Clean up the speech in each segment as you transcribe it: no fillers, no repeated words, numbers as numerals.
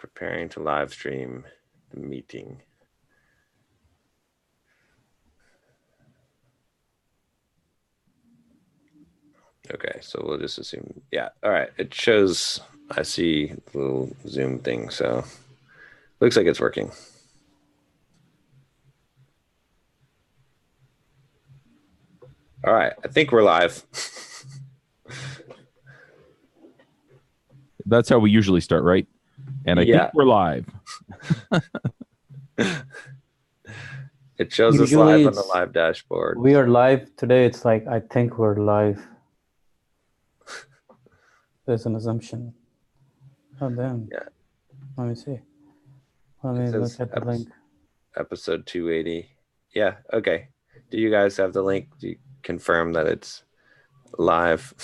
preparing to live stream the meeting. Okay, so we'll just assume, yeah. All right, it shows, I see the little Zoom thing, so looks like it's working. All right, I think we're live. That's how we usually start, right? And I think we're live. It shows us live on the live dashboard. We are live today. It's like, I think we're live. There's an assumption. Oh, damn. Yeah. Let me see. Let me look at the link. Episode 280. Yeah, okay. Do you guys have the link? Do you confirm that it's live?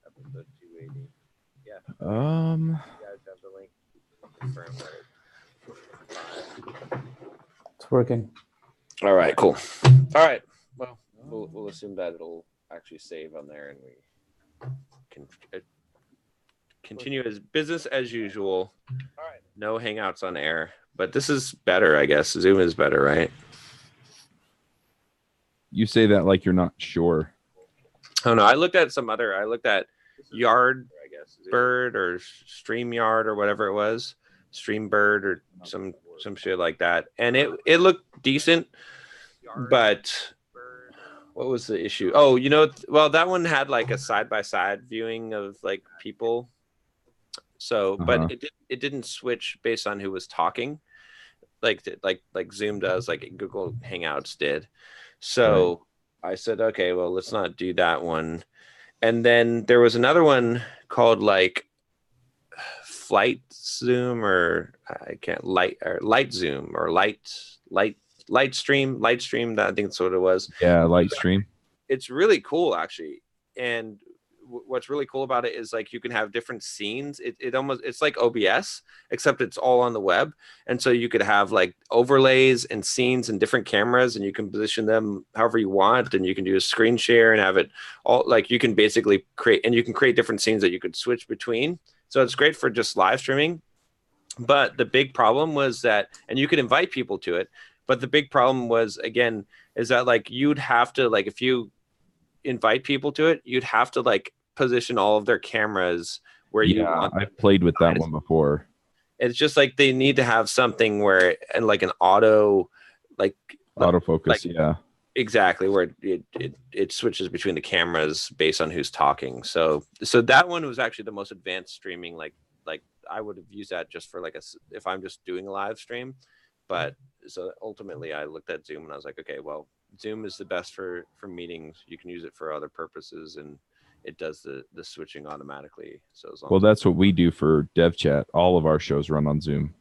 Episode 280. Yeah. You guys have the link? Confirm that it's live. It's working. All right, cool. All right. Well, we'll assume that it'll actually save on there, and we can continue as business as usual. All right. No hangouts on air, but this is better, I guess. Zoom is better, right? You say that like you're not sure. Oh no, I looked at Yard, I guess, Bird or StreamYard or whatever it was, Streambird or some shit like that, and it looked decent, but what was the issue? Oh, well, that one had like a side-by-side viewing of like people. So, but it didn't switch based on who was talking, like Zoom does, like Google Hangouts did. So I said, okay, well, let's not do that one. And then there was another one called like Flight Zoom or Light Zoom or Lightstream. That I think that's what it was. Yeah, Lightstream. It's really cool actually, and what's really cool about it is like you can have different scenes. It's like OBS, except it's all on the web, and so you could have like overlays and scenes and different cameras, and you can position them however you want, and you can do a screen share and have it all, like you can basically create different scenes that you could switch between. So it's great for just live streaming. But the big problem was that, and you could invite people to it, but the big problem was, again, is that like you'd have to, like, if you invite people to it, you'd have to like position all of their cameras where you want them. I've played with that one before. It's just like they need to have something where, and like an autofocus, yeah, exactly, where it switches between the cameras based on who's talking. So that one was actually the most advanced streaming. Like I would have used that just for if I'm just doing a live stream. But so ultimately I looked at Zoom and I was like, okay, well, Zoom is the best for meetings. You can use it for other purposes, and it does the switching automatically. So that's what we do for DevChat. All of our shows run on Zoom.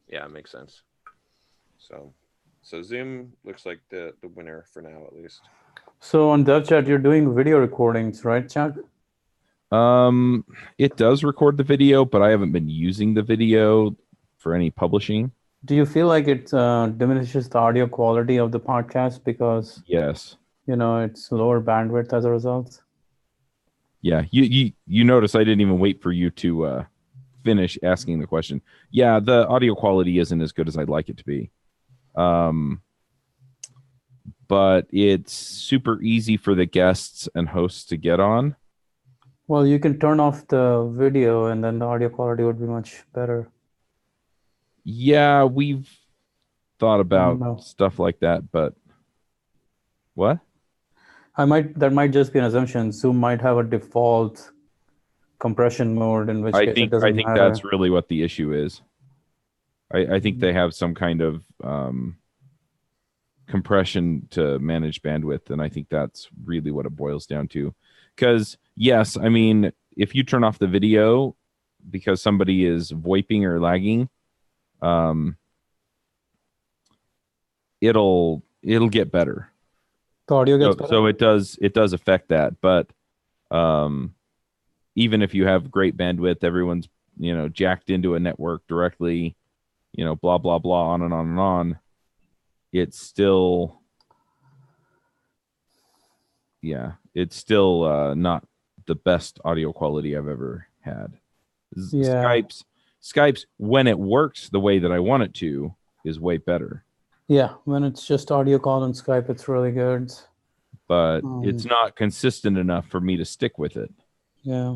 Yeah, it makes sense. So Zoom looks like the winner for now, at least. So on DevChat, you're doing video recordings, right, Chuck? It does record the video, but I haven't been using the video for any publishing. Do you feel like it diminishes the audio quality of the podcast because yes, it's lower bandwidth as a result? Yeah, you notice I didn't even wait for you to finish asking the question. Yeah, the audio quality isn't as good as I'd like it to be. But it's super easy for the guests and hosts to get on. Well, you can turn off the video and then the audio quality would be much better. Yeah, we've thought about stuff like that, but what? That might just be an assumption. Zoom might have a default compression mode in which I think that's really what the issue is. I think they have some kind of compression to manage bandwidth, and I think that's really what it boils down to. Because yes, I mean, if you turn off the video because somebody is VoIPing or lagging, it'll get better. The audio gets better. So it does affect that, but even if you have great bandwidth, everyone's jacked into a network directly, blah blah blah, on and on and on. It's still not the best audio quality I've ever had. Yeah. Skype's when it works the way that I want it to is way better. Yeah, when it's just audio call on Skype, it's really good. But it's not consistent enough for me to stick with it. Yeah.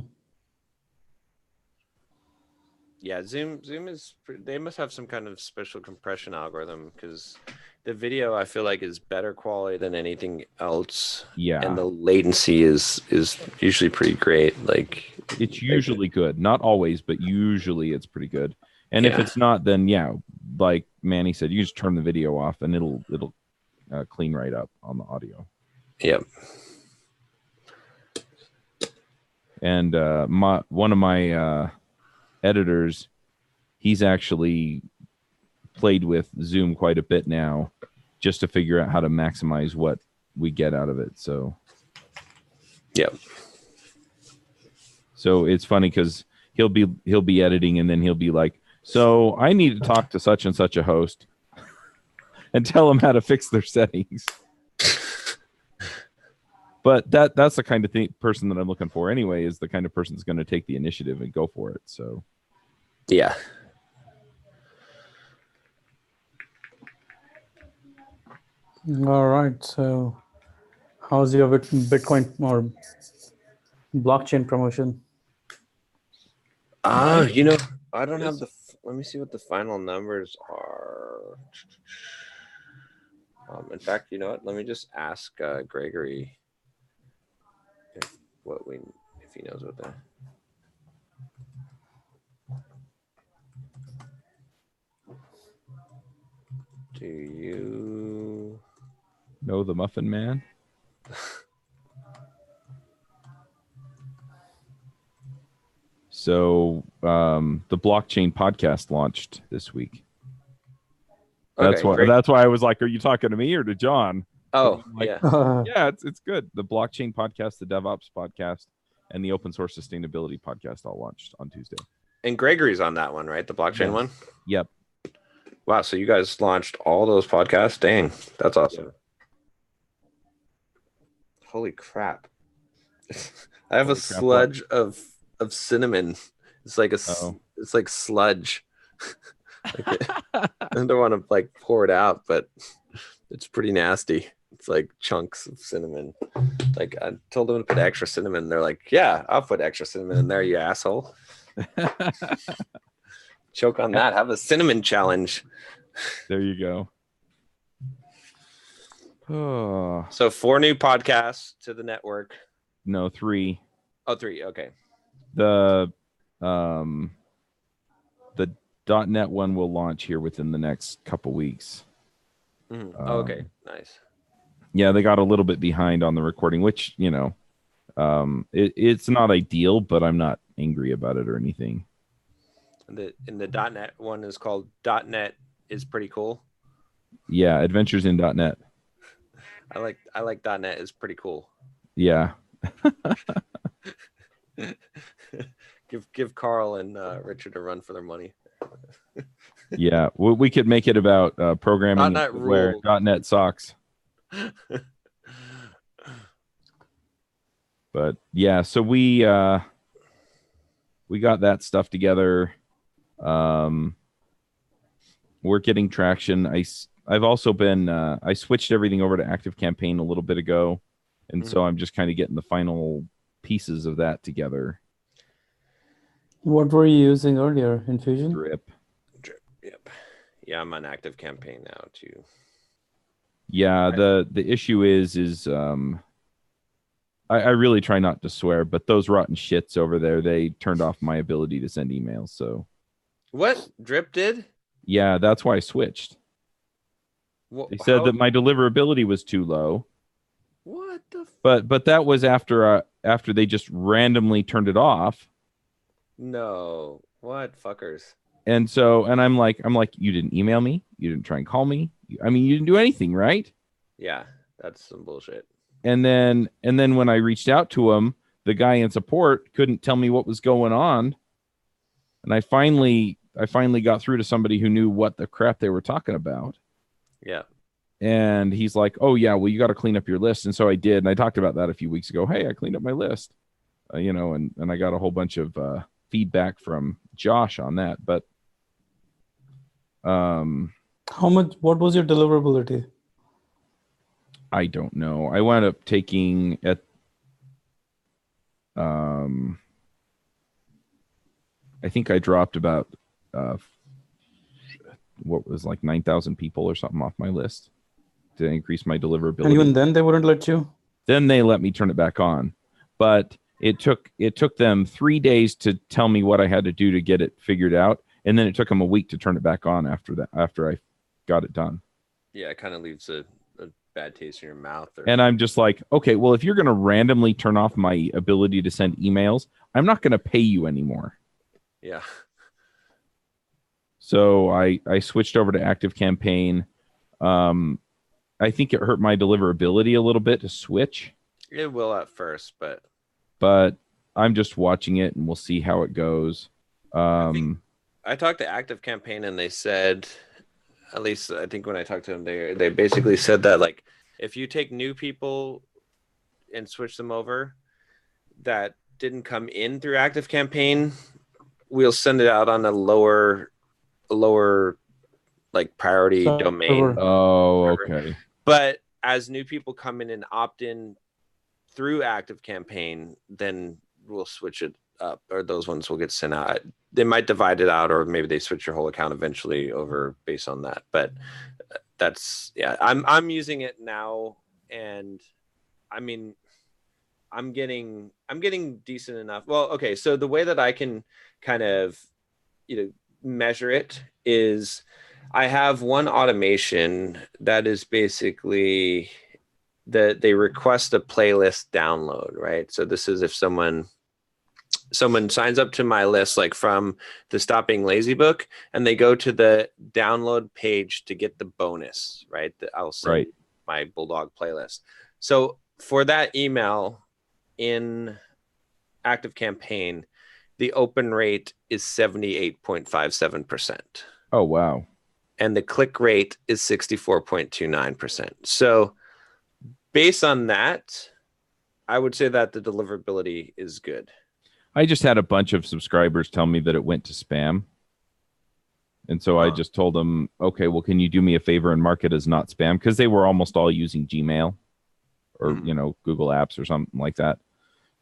Yeah, Zoom is they must have some kind of special compression algorithm because the video I feel like is better quality than anything else. Yeah. And the latency is usually pretty great. Like it's usually good. Not always, but usually it's pretty good. And if it's not, then yeah, like Manny said, you just turn the video off and it'll clean right up on the audio. Yep. And one of my editors, he's actually played with Zoom quite a bit now just to figure out how to maximize what we get out of it. So yep. So it's funny because he'll be editing and then he'll be like, so I need to talk to such and such a host and tell them how to fix their settings. But that's the kind of person that I'm looking for anyway, is the kind of person that's going to take the initiative and go for it. So yeah. All right. So how's your Bitcoin or blockchain promotion? I don't have let me see what the final numbers are. In fact, you know what? Let me just ask Gregory if he knows what that. Do you know the Muffin Man? So the blockchain podcast launched this week. That's why I was like, are you talking to me or to John? Oh, like, yeah. Yeah, it's good. The blockchain podcast, the DevOps podcast, and the open source sustainability podcast all launched on Tuesday. And Gregory's on that one, right? The blockchain one? Yep. Wow, so you guys launched all those podcasts? Dang, that's awesome. Yeah. Holy crap. I have a sludge of cinnamon. It's like it's like sludge. I don't want to like pour it out, but it's pretty nasty. It's like chunks of cinnamon. Like I told them to put extra cinnamon. They're like, yeah, I'll put extra cinnamon in there, you asshole. Choke on that. Have a cinnamon challenge. There you go. Oh. So 4 new podcasts to the network. No, 3. Oh, 3. Okay. The .NET one will launch here within the next couple weeks. Mm-hmm. Okay, nice. Yeah, they got a little bit behind on the recording, which, you know, it's not ideal, but I'm not angry about it or anything. And the .NET one is called .NET is pretty cool. Yeah, Adventures in .NET. I like .NET is pretty cool. Yeah. give Carl and Richard a run for their money. Yeah, we could make it about programming where .NET sucks. But yeah, so we got that stuff together. We're getting traction. I've also been I switched everything over to ActiveCampaign a little bit ago, and so I'm just kind of getting the final pieces of that together. What were you using earlier? Infusion? Drip. Yep. Yeah, I'm on ActiveCampaign now too. Yeah, the issue is I really try not to swear, but those rotten shits over there, they turned off my ability to send emails. So what? Drip did? Yeah, that's why I switched. They said that my deliverability was too low. What the? But that was after they just randomly turned it off. No, what fuckers? And I'm like, you didn't email me, you didn't try and call me. I mean, you didn't do anything, right? Yeah, that's some bullshit. And then when I reached out to him, the guy in support couldn't tell me what was going on. And I finally got through to somebody who knew what the crap they were talking about. Yeah. And he's like, oh yeah, well, you got to clean up your list. And so I did. And I talked about that a few weeks ago. Hey, I cleaned up my list, and I got a whole bunch of feedback from Josh on that, but What was your deliverability? I don't know. I wound up taking at I think I dropped about what was like 9,000 people or something off my list to increase my deliverability. And even then they wouldn't let you? Then they let me turn it back on. But it took them 3 days to tell me what I had to do to get it figured out. And then it took them a week to turn it back on after I got it done. Yeah, it kind of leaves a bad taste in your mouth. And I'm just like, okay, well, if you're going to randomly turn off my ability to send emails, I'm not going to pay you anymore. Yeah. So I switched over to ActiveCampaign. I think it hurt my deliverability a little bit to switch. It will at first, but I'm just watching it and we'll see how it goes. I talked to ActiveCampaign and they said, at least I think when I talked to them, they basically said that like if you take new people and switch them over that didn't come in through ActiveCampaign, we'll send it out on a lower like priority domain. Oh, okay. But as new people come in and opt in through ActiveCampaign, then we'll switch it up, or those ones will get sent out. They might divide it out, or maybe they switch your whole account eventually over based on that. But that's, yeah, I'm using it now, and I mean, I'm getting decent enough. Well, okay, so the way that I can kind of, measure it is I have one automation that is basically that they request a playlist download, right? So this is if someone signs up to my list, like from the Stop Being Lazy book, and they go to the download page to get the bonus, right? I'll send my Bulldog playlist. So for that email in ActiveCampaign, the open rate is 78.57%. Oh, wow. And the click rate is 64.29%. So based on that, I would say that the deliverability is good. I just had a bunch of subscribers tell me that it went to spam. And so I just told them, okay, well, can you do me a favor and mark it as not spam? Because they were almost all using Gmail or, Google Apps or something like that.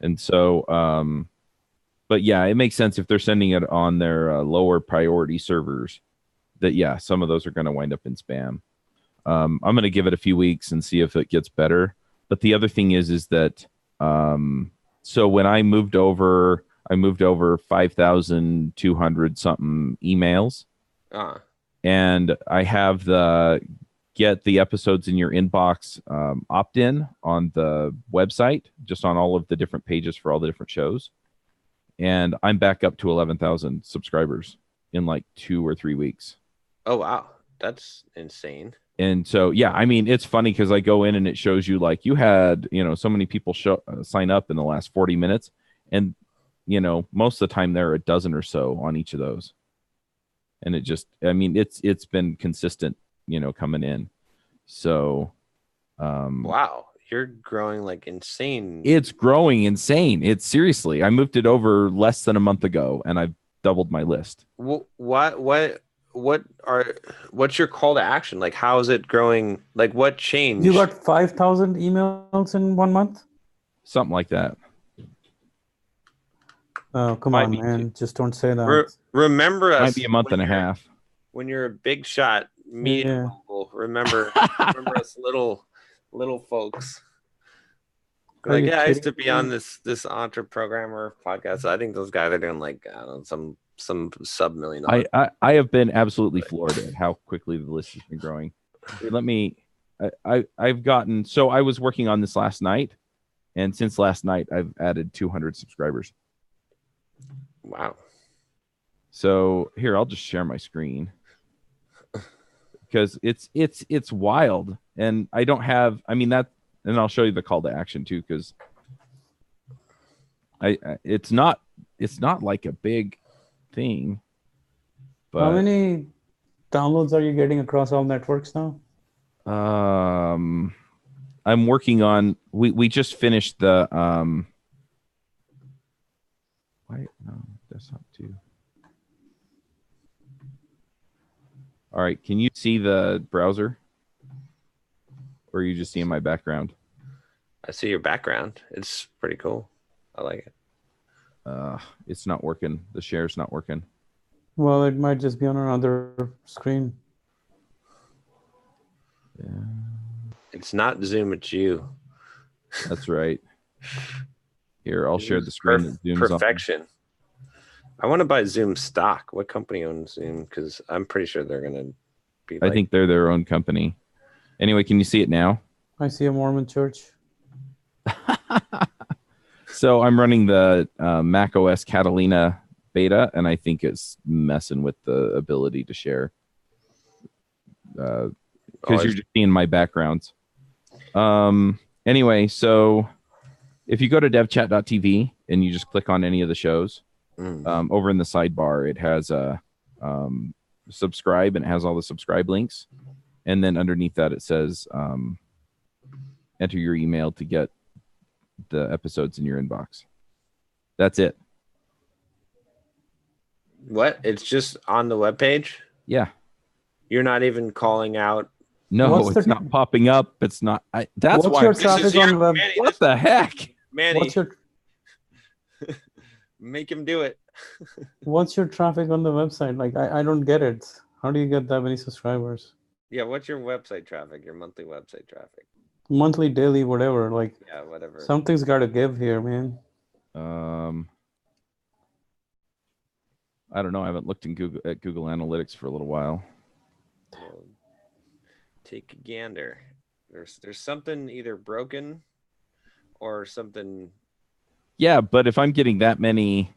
And so, but yeah, it makes sense if they're sending it on their lower priority servers that, yeah, some of those are going to wind up in spam. I'm going to give it a few weeks and see if it gets better. But the other thing is that, so when I moved over 5,200 something emails. And I have the get the episodes in your inbox opt-in on the website, just on all of the different pages for all the different shows. And I'm back up to 11,000 subscribers in like 2 or 3 weeks. Oh, wow. That's insane. And so, yeah, I mean, it's funny because I go in and it shows you like you had, so many people sign up in the last 40 minutes. And, most of the time there are a dozen or so on each of those. And it just, I mean, it's been consistent, coming in. So, wow, you're growing like insane. It's growing insane. It's seriously, I moved it over less than a month ago and I've doubled my list. What's your call to action? Like, how is it growing? Like, what changed? You got 5,000 emails in 1 month? Something like that. Oh, come on, man. Just don't say that. Remember us. Might be a month and a half. When you're a big shot, remember us little folks. Like, yeah, I used to be on this Entre Programmer podcast. I think those guys are doing like, I don't know, some sub-million. I have been absolutely floored at how quickly the list has been growing. I've gotten, so I was working on this last night, and since last night I've added 200 subscribers. Wow. So here, I'll just share my screen because it's wild, and I don't have, I mean, that, and I'll show you the call to action too, because it's not like a big thing. But how many downloads are you getting across all networks now? I'm working on, we just finished the Why? No, desktop too. All right. Can you see the browser? Or are you just seeing my background? I see your background. It's pretty cool. I like it. It's not working. The share's not working. Well, it might just be on another screen. Yeah, It's not Zoom, it's you. that's right. Here, I'll share the screen that Zoom's on. Perfection. I want to buy Zoom stock. What company owns Zoom? Because I'm pretty sure they're going to be I think they're their own company. Anyway, can you see it now? I see a Mormon church. So I'm running the Mac OS Catalina beta, and I think it's messing with the ability to share. Because you're just seeing my backgrounds. Anyway, so if you go to devchat.tv and you just click on any of the shows, over in the sidebar, it has a subscribe, and it has all the subscribe links. And then underneath that, it says enter your email to get the episodes in your inbox. That's it. What? It's just on the webpage? Yeah. You're not even calling out. No, it's not popping up. It's not. That's why. What's your traffic on web? Manny, What the heck? Manny, What's your make him do it. What's your traffic on the website? Like, I don't get it. How do you get that many subscribers? Yeah, what's your website traffic? Your monthly website traffic? Monthly, daily, whatever. Like, Yeah, whatever. something's got to give here, man. I don't know. I haven't looked in Google Analytics for a little while. Well, take a gander. There's something either broken or something. Yeah, but if I'm getting that many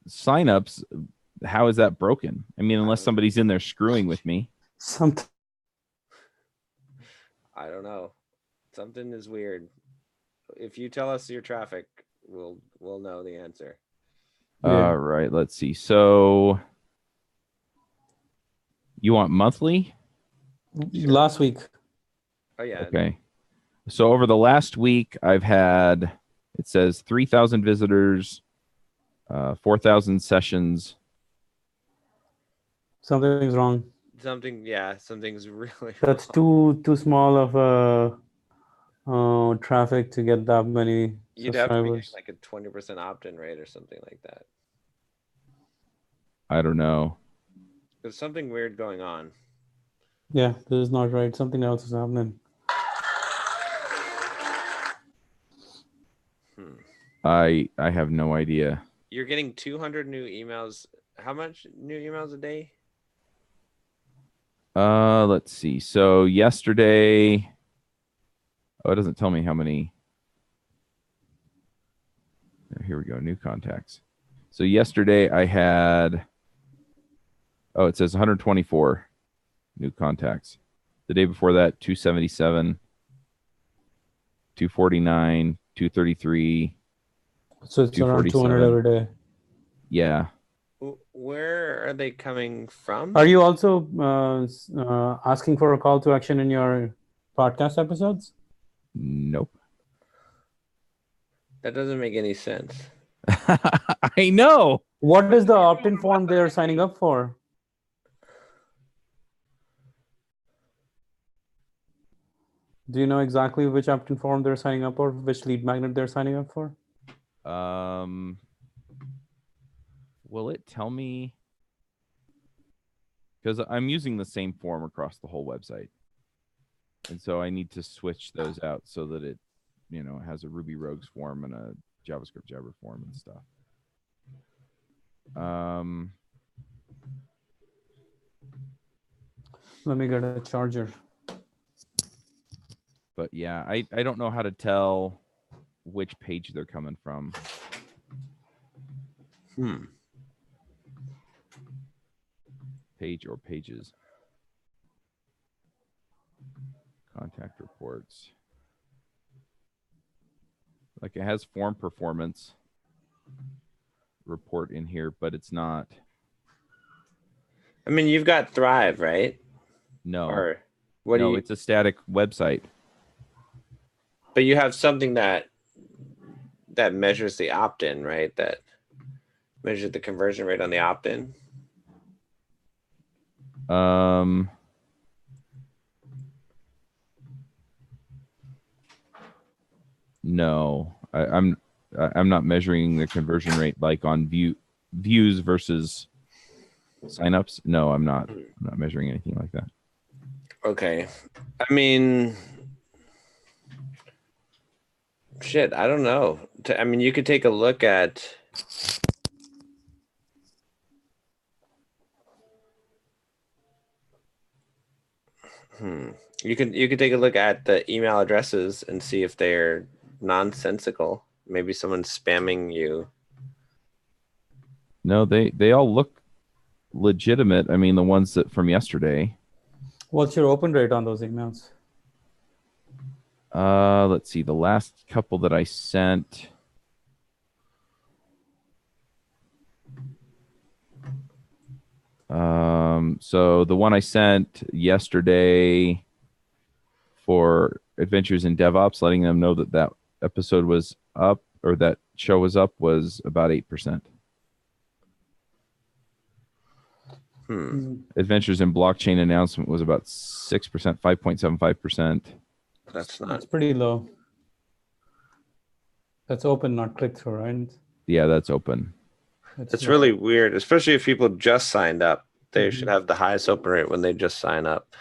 signups, how is that broken? I mean, unless somebody's in there screwing with me. Something. I don't know. Something is weird. If you tell us your traffic, we'll know the answer. Yeah. All right, let's see. So you want monthly? Last week. Oh yeah. Okay. So over the last week, I've had, it says 3,000 visitors, 4,000 sessions. Something's wrong. Something's really That's wrong. too small of a traffic to get that many You'd have to be subscribers. like a 20% opt-in rate or something like that. I don't know. There's something weird going on. Yeah, this is not right. Something else is happening. I have no idea. You're getting 200 new emails. How much new emails a day? Let's see. So yesterday, it doesn't tell me how many. Here we go. New contacts. So yesterday I had, it says 124 new contacts. The day before that, 277, 249, 233. So it's around 200 every day. Yeah. Where are they coming from? Are you also asking for a call to action in your podcast episodes? Nope. That doesn't make any sense. I know. What is the opt-in form they're signing up for? Do you know exactly which opt-in form they're signing up for, which lead magnet they're signing up for? Will it tell me? Because I'm using the same form across the whole website. And so I need to switch those out so that it, has a Ruby Rogues form and a JavaScript Jabber form and stuff. Let me get a charger. But yeah, I don't know how to tell which page they're coming from. Page or pages. Contact reports. Like it has form performance report in here, but it's not. I mean, you've got Thrive, right? No. Or what? No, it's a static website. But you have something that that measures the opt-in, right? That measures the conversion rate on the opt-in. No, I'm not measuring the conversion rate like on views versus signups. No, I'm not measuring anything like that. Okay. I mean, shit, I don't know. I mean, you could take a look at you could take a look at the email addresses and see if they're nonsensical. Maybe someone's spamming you. No, they all look legitimate. I mean, the ones that from yesterday. What's your open rate on those emails? Let's see. The last couple that I sent. So the one I sent yesterday for Adventures in DevOps, letting them know that that episode was up or that show was up, was about 8%. Adventures in Blockchain announcement was about 6%, 5.75%. That's pretty low. That's open, not click through, right? Yeah, that's open. It's really weird, especially if people just signed up. They should have the highest open rate when they just sign up.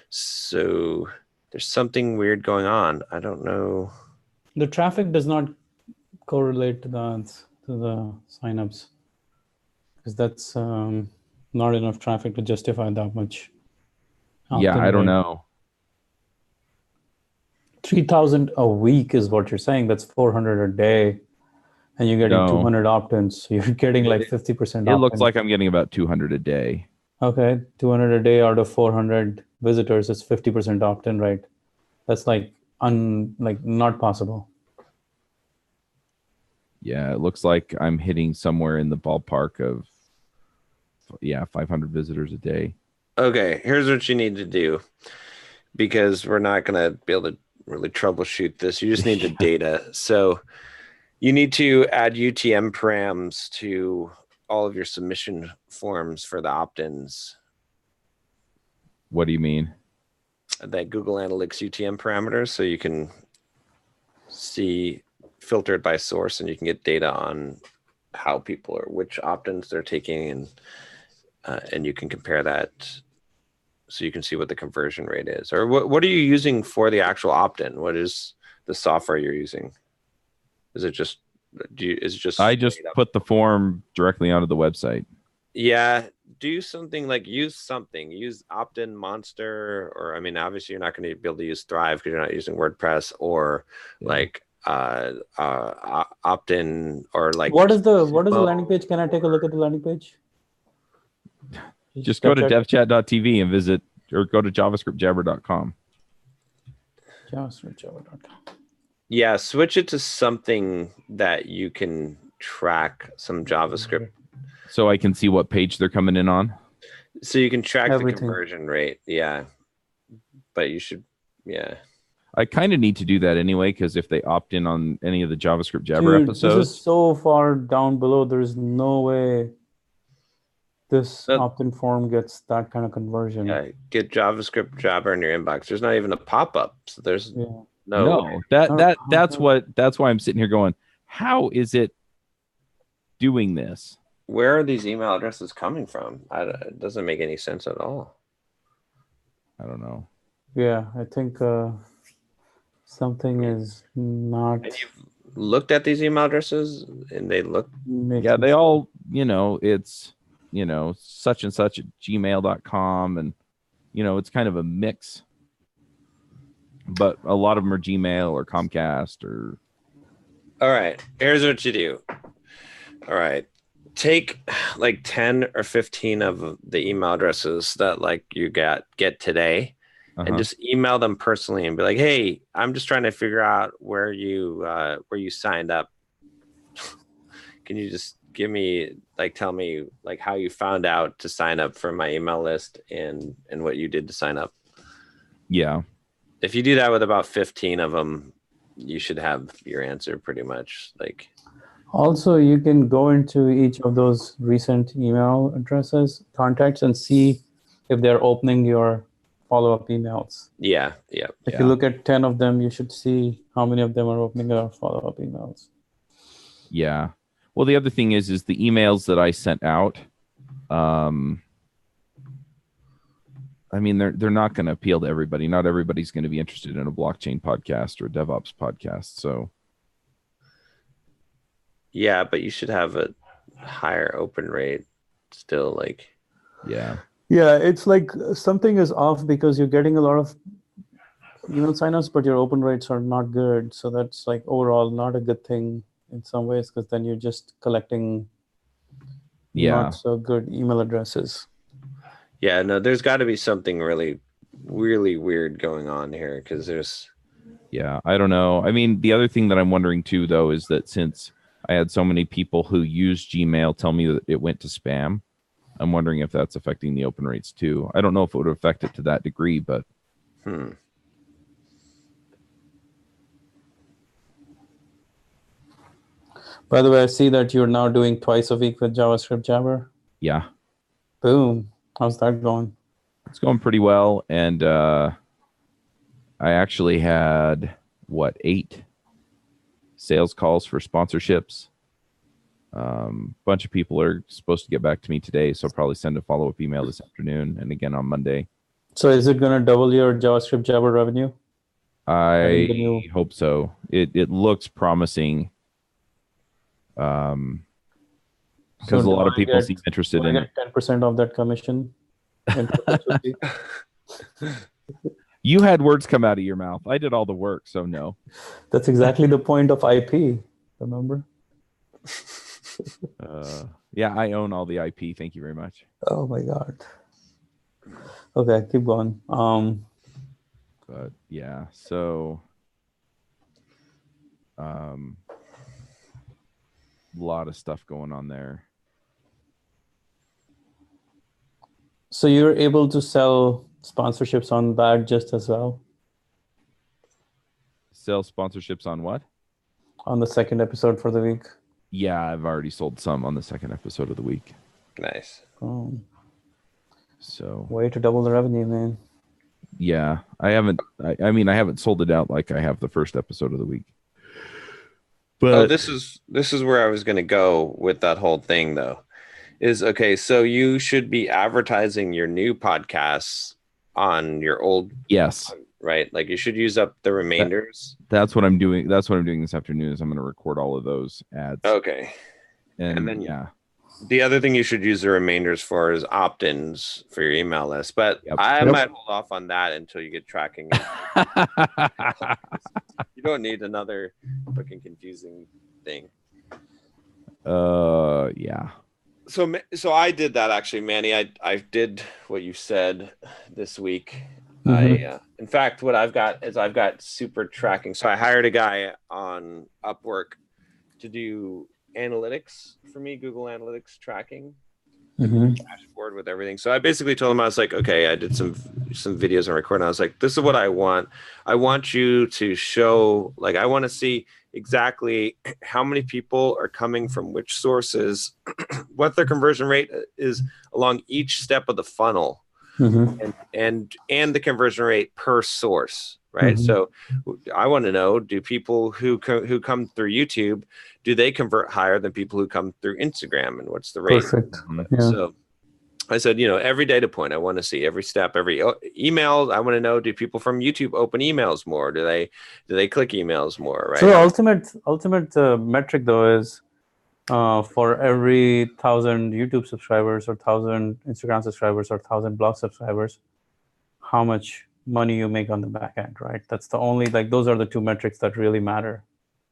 So there's something weird going on. I don't know. The traffic does not correlate to the signups, because that's not enough traffic to justify that much. Yeah, I don't know. 3,000 a week is what you're saying. That's 400 a day. And you're getting 200 opt-ins. So you're getting like 50% opt-in. It looks like I'm getting about 200 a day. Okay, 200 a day out of 400 visitors is 50% opt-in, right? That's like not possible. Yeah, it looks like I'm hitting somewhere in the ballpark of 500 visitors a day. Okay, here's what you need to do, because we're not going to be able to really troubleshoot this. You just need the data. So you need to add UTM params to all of your submission forms for the opt-ins. What do you mean? That Google Analytics UTM parameters, so you can see filtered by source and you can get data on how people are, which opt-ins they're taking, and you can compare that so you can see what the conversion rate is. Or what are you using for the actual opt-in? What is the software you're using? Is it just I just put the form directly onto the website. Yeah, use opt-in Monster, or I mean, obviously you're not going to be able to use Thrive because you're not using WordPress, or opt-in, or like what is the landing page? Can I take a look at the landing page? Just go to devchat.tv and visit, or go to javascriptjabber.com. javascriptjabber.com. Yeah, switch it to something that you can track some JavaScript. So I can see what page they're coming in on? So you can track the conversion rate. Yeah. But you should, yeah. I kind of need to do that anyway, because if they opt in on any of the JavaScript Jabber episodes. This is so far down below, there's no way this opt-in form gets that kind of conversion. Yeah, get JavaScript Jabber in your inbox. There's not even a pop-up. So there's no. That's why I'm sitting here going, how is it doing this? Where are these email addresses coming from? It doesn't make any sense at all. I don't know. Yeah, I think something is not. And you've looked at these email addresses and they look. Yeah, they all, it's, such and such at gmail.com. And, it's kind of a mix. But a lot of them are Gmail or Comcast or. All right. Here's what you do. All right. Take like 10 or 15 of the email addresses that you get today, and just email them personally and be like, hey, I'm just trying to figure out where you signed up. Can you just give me tell me how you found out to sign up for my email list and what you did to sign up? Yeah. If you do that with about 15 of them, you should have your answer pretty much. Like, Also, you can go into each of those recent email addresses, contacts, and see if they're opening your follow-up emails. yeah. If you look at 10 of them, you should see how many of them are opening your follow-up emails. Yeah. Well, the other thing is the emails that I sent out. I mean, they're not going to appeal to everybody. Not everybody's going to be interested in a blockchain podcast or a DevOps podcast. So, Yeah, but you should have a higher open rate still. Like, yeah. Yeah, it's like something is off because you're getting a lot of email signups, but your open rates are not good. So that's like overall not a good thing in some ways, because then you're just collecting not so good email addresses. yeah, no, there's got to be something really, really weird going on here, because there's. Yeah, I don't know. I mean, the other thing that I'm wondering too, though, is that since I had so many people who use Gmail tell me that it went to spam, I'm wondering if that's affecting the open rates too. I don't know if it would affect it to that degree, but. By the way, I see that you're now doing twice a week with JavaScript Jabber. Yeah. Boom. How's that going? It's going pretty well. And I actually had, 8 sales calls for sponsorships. Bunch of people are supposed to get back to me today, so I'll probably send a follow-up email this afternoon and again on Monday. So is it going to double your JavaScript Jabber revenue? I hope so. It looks promising. Because a lot of people seem interested in it. 10% of that commission. You had words come out of your mouth. I did all the work, so no. That's exactly the point of IP. Remember? Yeah, I own all the IP. Thank you very much. Oh my God. Okay, keep going. But yeah, so a lot of stuff going on there. So you're able to sell sponsorships on that just as well? Sell sponsorships on what? On the second episode for the week? Yeah, I've already sold some on the second episode of the week. Nice. Oh. So Way to double the revenue, man. Yeah, I haven't. I mean, I haven't sold it out like I have the first episode of the week. But this is where I was going to go with that whole thing, though. Is okay. So you should be advertising your new podcasts on your old. Yes. Right. Like you should use up the remainders. That's what I'm doing. That's what I'm doing this afternoon. Is I'm going to record all of those ads. Okay. And then yeah. The other thing you should use the remainders for is opt-ins for your email list, but I might hold off on that until you get tracking. You don't need another fucking confusing thing. Yeah. So I did that actually, Manny. I did what you said this week. Mm-hmm. In fact, what I've got is I've got super tracking. So I hired a guy on Upwork to do analytics for me, Google Analytics tracking, dashboard with everything. So I basically told him, I was like, okay, I did some videos and recording. I was like, this is what I want. I want you to show, like, I want to see exactly how many people are coming from which sources, what their conversion rate is along each step of the funnel, and the conversion rate per source. Right. So I want to know, do people who come through YouTube, do they convert higher than people who come through Instagram, and what's the rate? Perfect. Yeah. So I said, every data point I want to see, every step, every email. I want to know, do people from YouTube open emails more? Do they click emails more? Right. So the ultimate metric though is for every 1,000 YouTube subscribers or 1,000 Instagram subscribers or 1,000 blog subscribers, how much money you make on the back end, right? That's the only, like, those are the two metrics that really matter.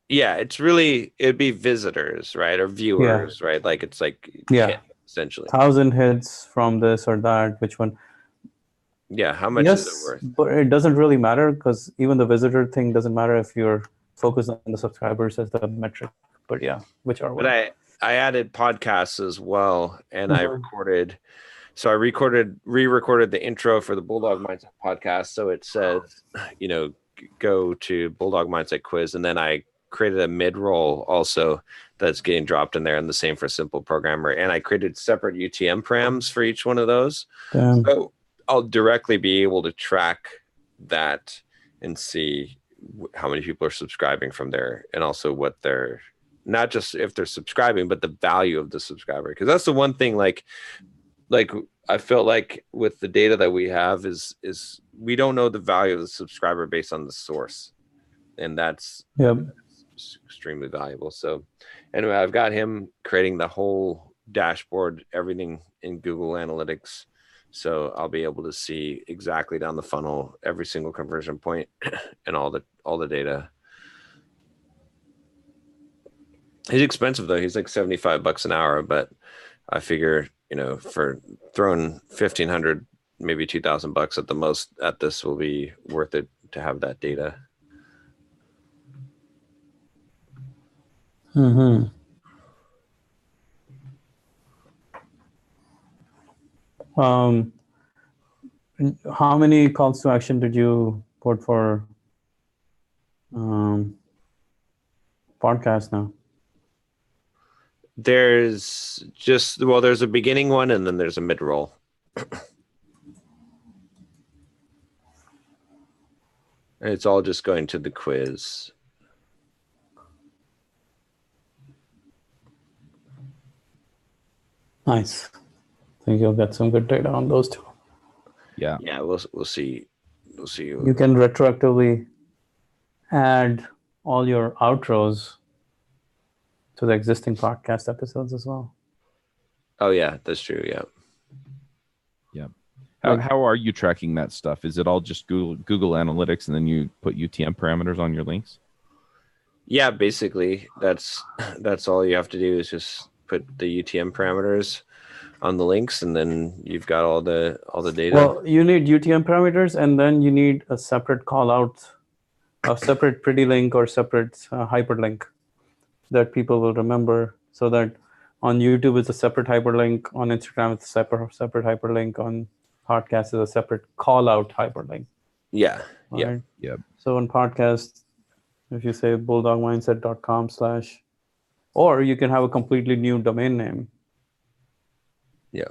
Yeah, it'd be visitors, right? Or viewers, right? Like it's like hit, essentially 1,000 hits from this or that, which one? Yeah, how much is it worth? But it doesn't really matter, because even the visitor thing doesn't matter if you're focused on the subscribers as the metric. But yeah, which are what? But I added podcasts as well, and I recorded. So I re-recorded the intro for the Bulldog Mindset podcast. So it says, go to Bulldog Mindset Quiz, and then I created a mid-roll also that's getting dropped in there, and the same for Simple Programmer. And I created separate UTM params for each one of those. Damn. So I'll directly be able to track that and see how many people are subscribing from there, and also what they're, not just if they're subscribing, but the value of the subscriber. Because that's the one thing, like I felt like with the data that we have is we don't know the value of the subscriber based on the source, and that's extremely valuable. So anyway, I've got him creating the whole dashboard, everything in Google Analytics. So I'll be able to see exactly down the funnel, every single conversion point and all the data. He's expensive though. He's like $75 an hour, but I figure, for throwing 1,500, maybe $2,000 at the most at this will be worth it to have that data. Mm-hmm. How many calls to action did you put for podcast now? There's a beginning one, and then there's a mid-roll. And it's all just going to the quiz. Nice. I think you'll get some good data on those two. Yeah. Yeah, we'll see. We'll see. You can retroactively add all your outros to the existing podcast episodes as well. Oh yeah, that's true. Yeah. Yeah. How are you tracking that stuff? Is it all just Google Analytics, and then you put UTM parameters on your links? Yeah, basically that's all you have to do is just put the UTM parameters on the links, and then you've got all the data. Well, you need UTM parameters, and then you need a separate call out, a separate pretty link or separate hyperlink that people will remember, so that on YouTube it's a separate hyperlink, on Instagram it's a separate hyperlink, on podcast is a separate call out hyperlink. Yeah. Right? Yeah. Yeah. So on podcast, if you say bulldogmindset.com/ or you can have a completely new domain name. Yeah.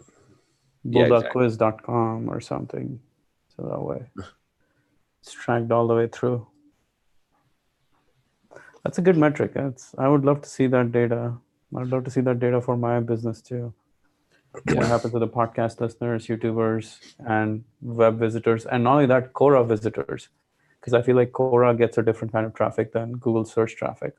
bulldogquiz.com or something. So that way it's tracked all the way through. That's a good metric. I would love to see that data. I'd love to see that data for my business too. What happens to the podcast listeners, YouTubers, and web visitors, and not only that, Quora visitors, because I feel like Quora gets a different kind of traffic than Google search traffic.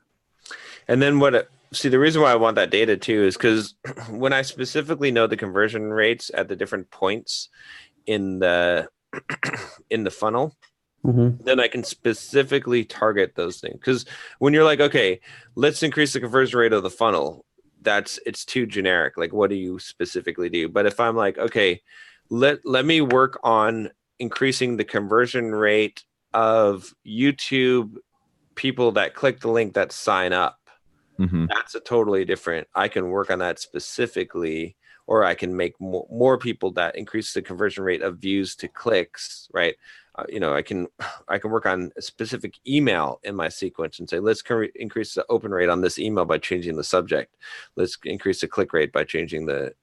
And then the reason why I want that data too is because when I specifically know the conversion rates at the different points in the funnel, then I can specifically target those things. Because when you're like, okay, let's increase the conversion rate of the funnel, it's too generic. Like, what do you specifically do? But if I'm like, okay, let me work on increasing the conversion rate of YouTube people that click the link that sign up, that's a totally different. I can work on that specifically, or I can make more people that increase the conversion rate of views to clicks, right? I can work on a specific email in my sequence and say, let's increase the open rate on this email by changing the subject. Let's increase the click rate by changing the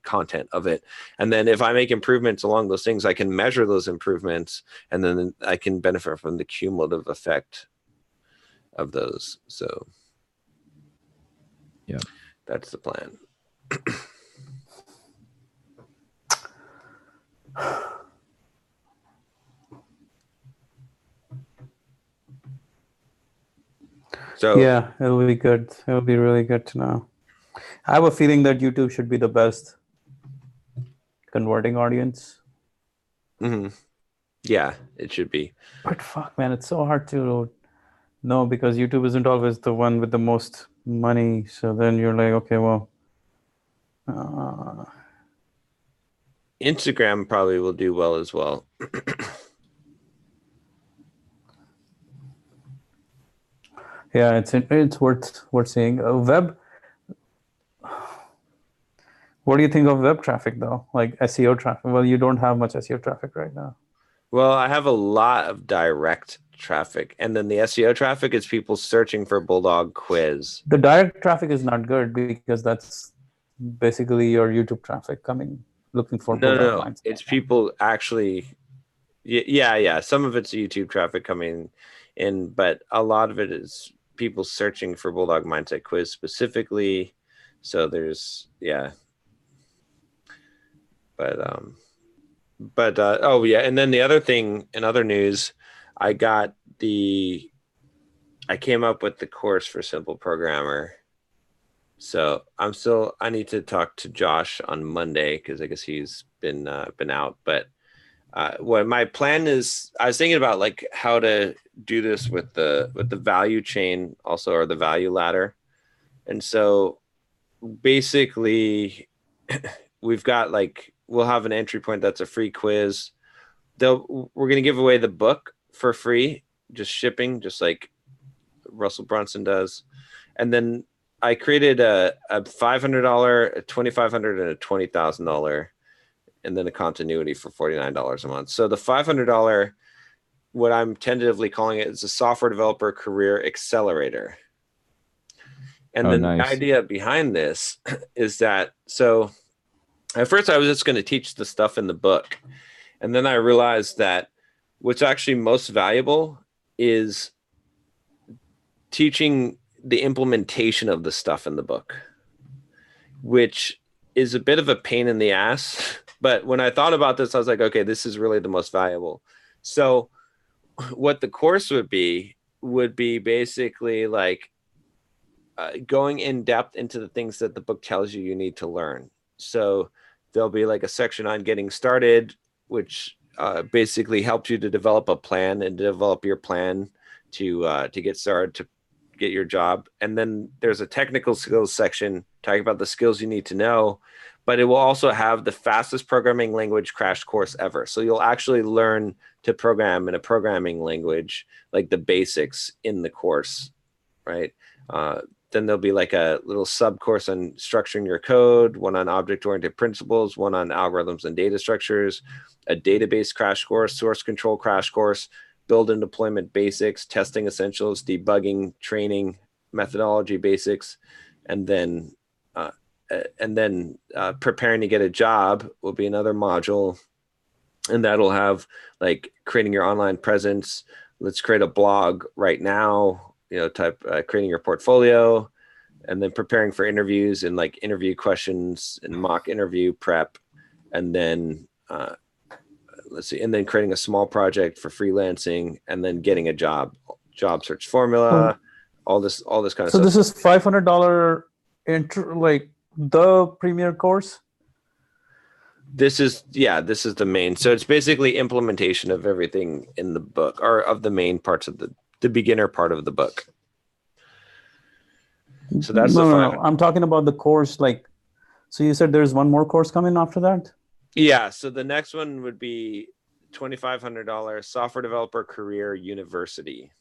content of it. And then if I make improvements along those things, I can measure those improvements, and then I can benefit from the cumulative effect of those. So yeah, that's the plan. So yeah, it'll be good. It'll be really good to know. I have a feeling that YouTube should be the best converting audience. Yeah, it should be. But fuck, man, it's so hard to know, because YouTube isn't always the one with the most money. So then you're like, okay, well, Instagram probably will do well as well. yeah, it's worth seeing. Web. What do you think of web traffic though? Like SEO traffic? Well, you don't have much SEO traffic right now. Well, I have a lot of direct traffic, and then the SEO traffic is people searching for Bulldog Quiz. The direct traffic is not good because that's basically your YouTube traffic coming looking for Bulldog No. mindset. It's people actually. Yeah. Some of it's YouTube traffic coming in, but a lot of it is people searching for Bulldog Mindset Quiz specifically. So there's but oh yeah, and then the other thing in other news, I came up with the course for Simple Programmer. So I need to talk to Josh on Monday because I guess he's been out. But what my plan is, I was thinking about like how to do this with the value chain also, or the value ladder. And so basically we've got like, we'll have an entry point that's a free quiz. We're going to give away the book for free, just shipping, just like Russell Brunson does. And then I created a $500, a $2,500, and a $20,000, and then a continuity for $49 a month. So the $500, what I'm tentatively calling it, is a software developer career accelerator. And then nice. The idea behind this is that, so at first I was just going to teach the stuff in the book. And then I realized that what's actually most valuable is teaching the implementation of the stuff in the book, which is a bit of a pain in the ass. But when I thought about this, I was like, okay, this is really the most valuable. So what the course would be basically like going in depth into the things that the book tells you need to learn. So there'll be like a section on getting started, which basically helps you to develop a plan and develop your plan to get started, to get your job. And then there's a technical skills section talking about the skills you need to know, but it will also have the fastest programming language crash course ever. So you'll actually learn to program in a programming language, like the basics in the course, right? Then there'll be like a little sub course on structuring your code, one on object-oriented principles, one on algorithms and data structures, a database crash course, source control crash course, build and deployment basics, testing essentials, debugging, training, methodology basics, and then preparing to get a job will be another module. And that'll have like creating your online presence. Let's create a blog right now, creating your portfolio, and then preparing for interviews and like interview questions and mock interview prep. And then and then creating a small project for freelancing, and then getting a job search formula, all this kind of stuff. So this is $500 like the premier course? This is the main. So it's basically implementation of everything in the book, or of the main parts of the beginner part of the book. So that's no. I'm talking about the course. Like, so you said there's one more course coming after that? Yeah. So the next one would be $2,500 software developer career university.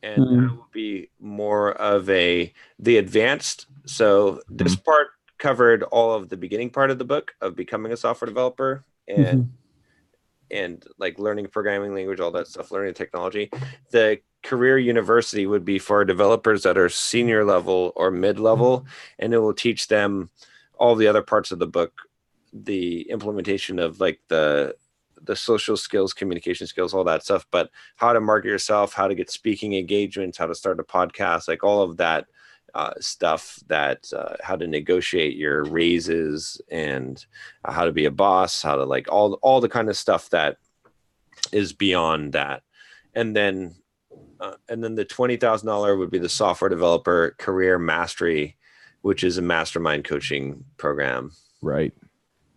And that will be more of the advanced. So this part covered all of the beginning part of the book of becoming a software developer and like learning programming language, all that stuff, learning technology. The career university would be for developers that are senior level or mid-level, and it will teach them all the other parts of the book, the implementation of like the social skills, communication skills, all that stuff, but how to market yourself, how to get speaking engagements, how to start a podcast, like all of that stuff, that how to negotiate your raises, and how to be a boss, how to like all the kind of stuff that is beyond that. And then the $20,000 would be the software developer career mastery, which is a mastermind coaching program. Right.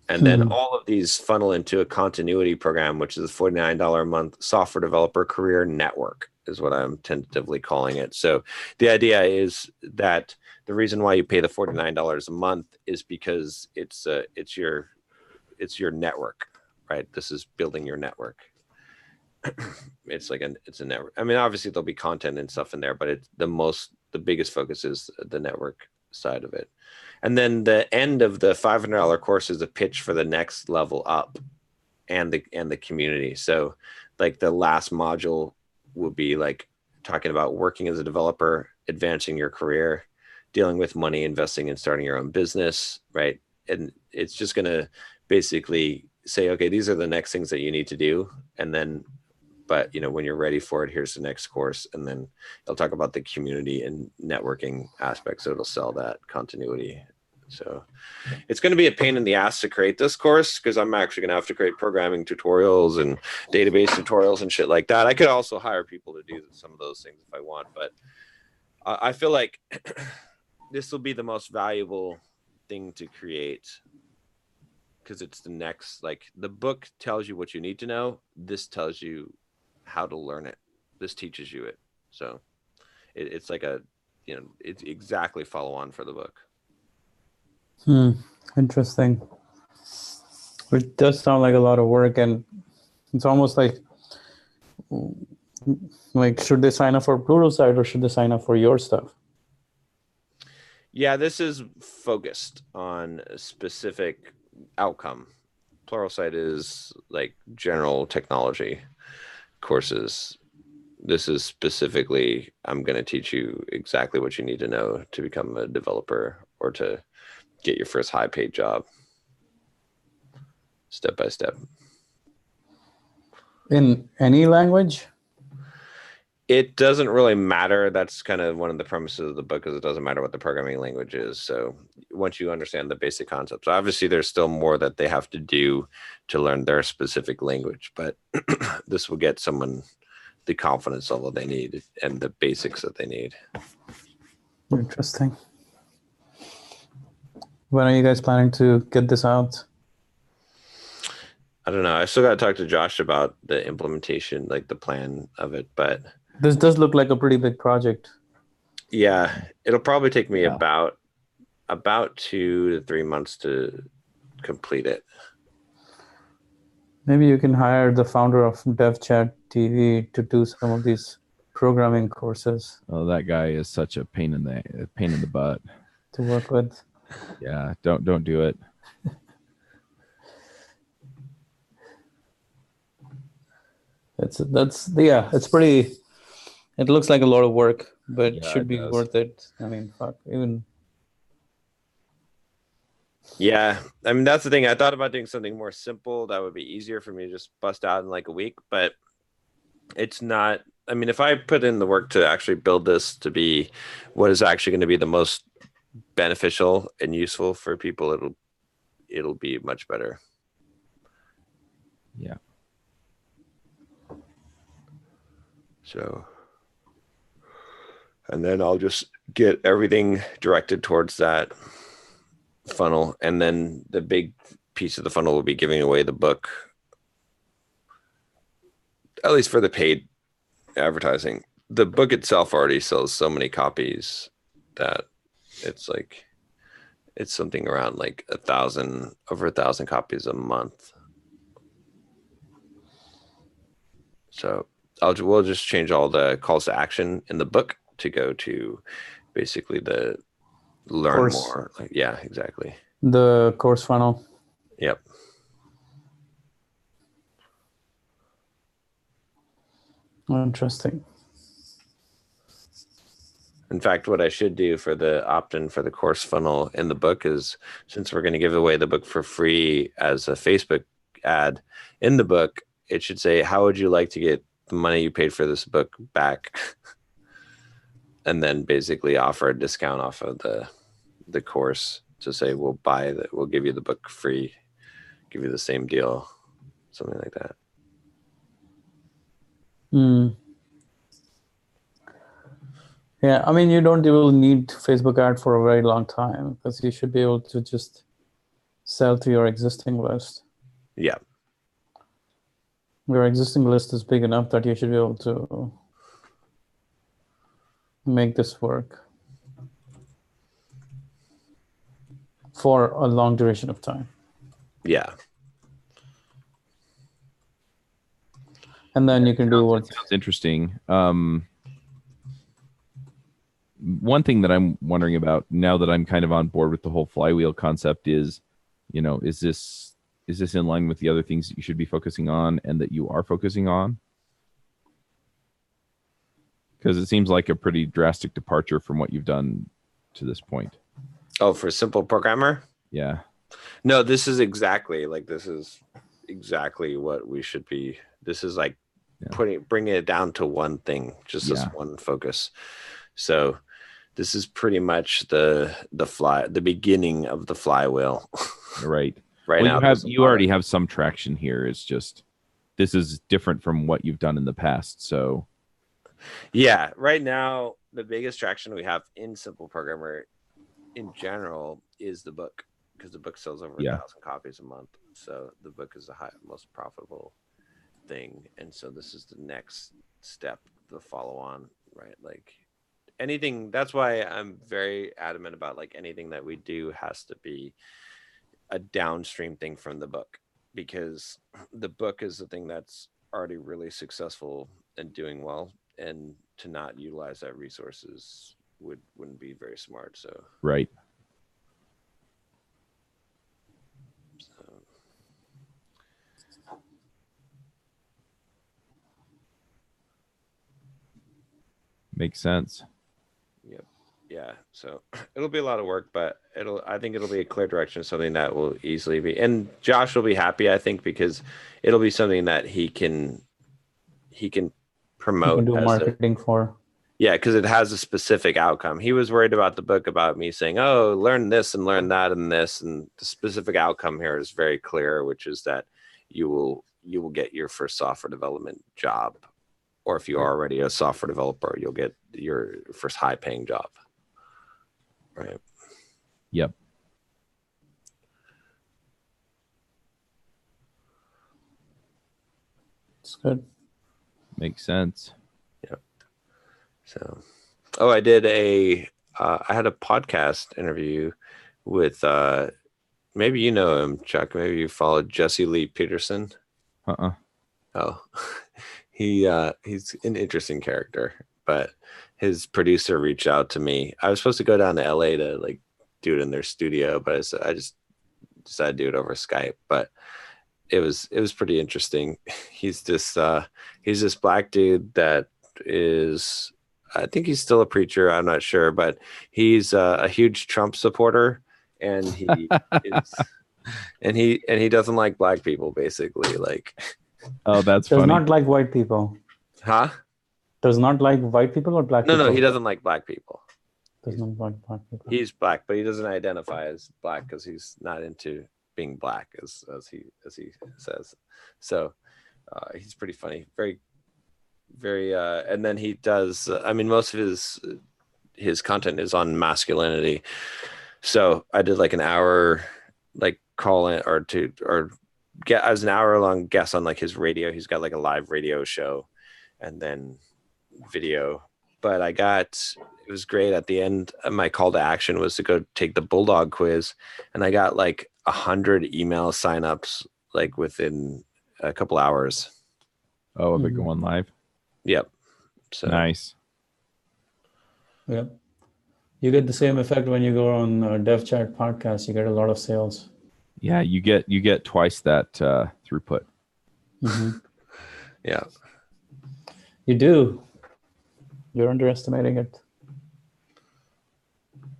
And then all of these funnel into a continuity program, which is a $49 a month software developer career network, is what I'm tentatively calling it. So the idea is that the reason why you pay the $49 a month is because it's your network, right? This is building your network. It's a network. I mean, obviously there'll be content and stuff in there, but the biggest focus is the network side of it. And then the end of the $500 course is a pitch for the next level up. and the community. So like the last module will be like talking about working as a developer, advancing your career, dealing with money, investing and starting your own business, right? And it's just going to basically say, okay, these are the next things that you need to do. And then, but when you're ready for it, here's the next course. And then it'll talk about the community and networking aspects. So it'll sell that continuity. So it's going to be a pain in the ass to create this course, because I'm actually going to have to create programming tutorials and database tutorials and shit like that. I could also hire people to do some of those things if I want, but I feel like this will be the most valuable thing to create, because it's the next, like the book tells you what you need to know. This tells you how to learn it. This teaches you it. So it's like it's exactly follow on for the book. Interesting. It does sound like a lot of work, and it's almost like should they sign up for Pluralsight or should they sign up for your stuff? Yeah, this is focused on a specific outcome. Pluralsight is like general technology courses. This is specifically, I'm going to teach you exactly what you need to know to become a developer or to get your first high paid job, step by step. In any language? It doesn't really matter. That's kind of one of the premises of the book, is it doesn't matter what the programming language is. So once you understand the basic concepts, obviously there's still more that they have to do to learn their specific language, but this will get someone the confidence level they need and the basics that they need. Interesting. When are you guys planning to get this out? I don't know. I still got to talk to Josh about the implementation, like the plan of it, but this does look like a pretty big project. Yeah, it'll probably take me about 2 to 3 months to complete it. Maybe you can hire the founder of DevChat TV to do some of these programming courses. Oh, that guy is such a pain in the butt to work with. Yeah, don't do it. It's pretty. It looks like a lot of work, but Yeah, should it be does. worth it. I mean, fuck, even. Yeah, I mean, that's the thing. I thought about doing something more simple that would be easier for me to just bust out in like a week, but it's not. I mean, if I put in the work to actually build this to be what is actually going to be the most beneficial and useful for people, it'll be much better. Yeah. So, and then I'll just get everything directed towards that funnel. And then the big piece of the funnel will be giving away the book, at least for the paid advertising. The book itself already sells so many copies that it's something around like over 1,000 copies a month. So we'll just change all the calls to action in the book to go to basically the learn Course. more. Yeah, exactly. The course funnel. Yep. Interesting. In fact, what I should do for the opt-in for the course funnel in the book is, since we're going to give away the book for free as a Facebook ad in the book, it should say, how would you like to get the money you paid for this book back? And then basically offer a discount off of the course to say, we'll give you the book free, give you the same deal, something like that. Yeah, I mean, you don't even need Facebook ad for a very long time, because you should be able to just sell to your existing list. Yeah. Your existing list is big enough that you should be able to make this work for a long duration of time. Yeah. And then you can do what... Sounds interesting. One thing that I'm wondering about now that I'm kind of on board with the whole flywheel concept is, is is this in line with the other things that you should be focusing on and that you are focusing on? Because it seems like a pretty drastic departure from what you've done to this point. Oh, for Simple Programmer? Yeah. No, this is exactly what we should be. This is like bringing it down to one thing, just this one focus. So this is pretty much the beginning of the flywheel. Right. Right well, now. You already have some traction here. It's just, this is different from what you've done in the past. So yeah, right now, the biggest traction we have in Simple Programmer in general is the book, because the book sells over 1,000 copies a month. So the book is the most profitable thing. And so this is the next step, the follow on, right? Like anything. That's why I'm very adamant about like anything that we do has to be a downstream thing from the book, because the book is the thing that's already really successful and doing well. And to not utilize that resources wouldn't be very smart. So right. Makes sense. Yep. Yeah. So it'll be a lot of work, but I think it'll be a clear direction, something that will easily be, and Josh will be happy, I think, because it'll be something that he can promote. You can do marketing for. Yeah, because it has a specific outcome. He was worried about the book about me saying, oh, learn this and learn that and this. And the specific outcome here is very clear, which is that you will get your first software development job. Or if you're already a software developer, you'll get your first high paying job. Right. Yep. It's good. Makes sense. Yep. So, I did I had a podcast interview with, maybe you know him, Chuck. Maybe you followed Jesse Lee Peterson. Oh, he's an interesting character, but his producer reached out to me. I was supposed to go down to LA to like do it in their studio, but I just decided to do it over Skype. But it was pretty interesting. He's this black dude that is, I think he's still a preacher. I'm not sure, but he's a huge Trump supporter, and he is, and he doesn't like black people, basically. Like, oh, that's does funny. not like white people. Huh? Does not like white people or black people? No, he doesn't like black people. Does not like black people. He's black, but he doesn't identify as black because he's not into being black, as he says. So he's pretty funny, very and then he does, I mean, most of his content is on masculinity. So I did like an hour like call in or get as an hour long guest on like his radio. He's got like a live radio show and then video. But it was great. At the end, my call to action was to go take the Bulldog quiz, and I got like 100 email signups like within a couple hours. Oh, of it going live. Yep. So nice. Yep. You get the same effect when you go on Dev Chat podcast. You get a lot of sales. Yeah, you get twice that throughput. Mm-hmm. Yeah. You do. You're underestimating it.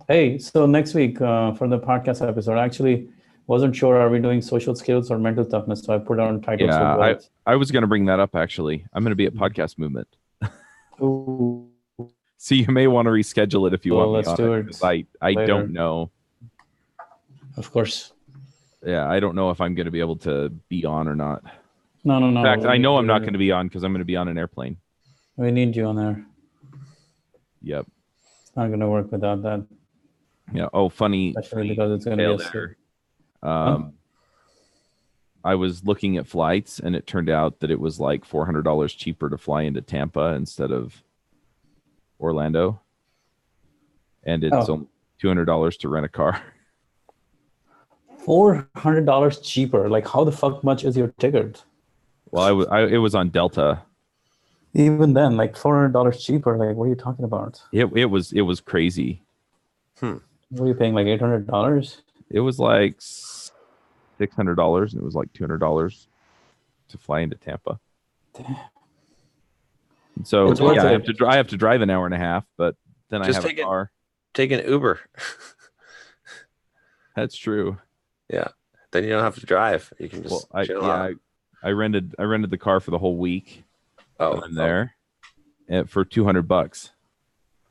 Hey, so next week for the podcast episode, I actually wasn't sure, are we doing social skills or mental toughness? So I put on titles. Yeah, I was going to bring that up, actually. I'm going to be at Podcast Movement. Ooh. So you may want to reschedule it if you want me let's on do it. it I later. don't know. Of course. Yeah, I don't know if I'm going to be able to be on or not. No. In fact, I know I'm not going to be on because I'm going to be on an airplane. We need you on there. Yep. It's not going to work without that. Yeah. Oh, funny. Especially because it's going to be there. I was looking at flights, and it turned out that it was like $400 cheaper to fly into Tampa instead of Orlando, and it's only $200 to rent a car. $400 cheaper. Like, how the fuck much is your ticket? Well, it was on Delta. Even then, like $400 cheaper. Like, what are you talking about? It was crazy. What are you paying? Like $800? It was like $600, and it was like $200 to fly into Tampa. And so It's worth yeah, it. I have to drive an hour and a half, but then Just I have take a it. car. Take an Uber. That's true. Yeah. Then you don't have to drive. You can just chill out. I rented the car for the whole week. Oh, I'm there for $200.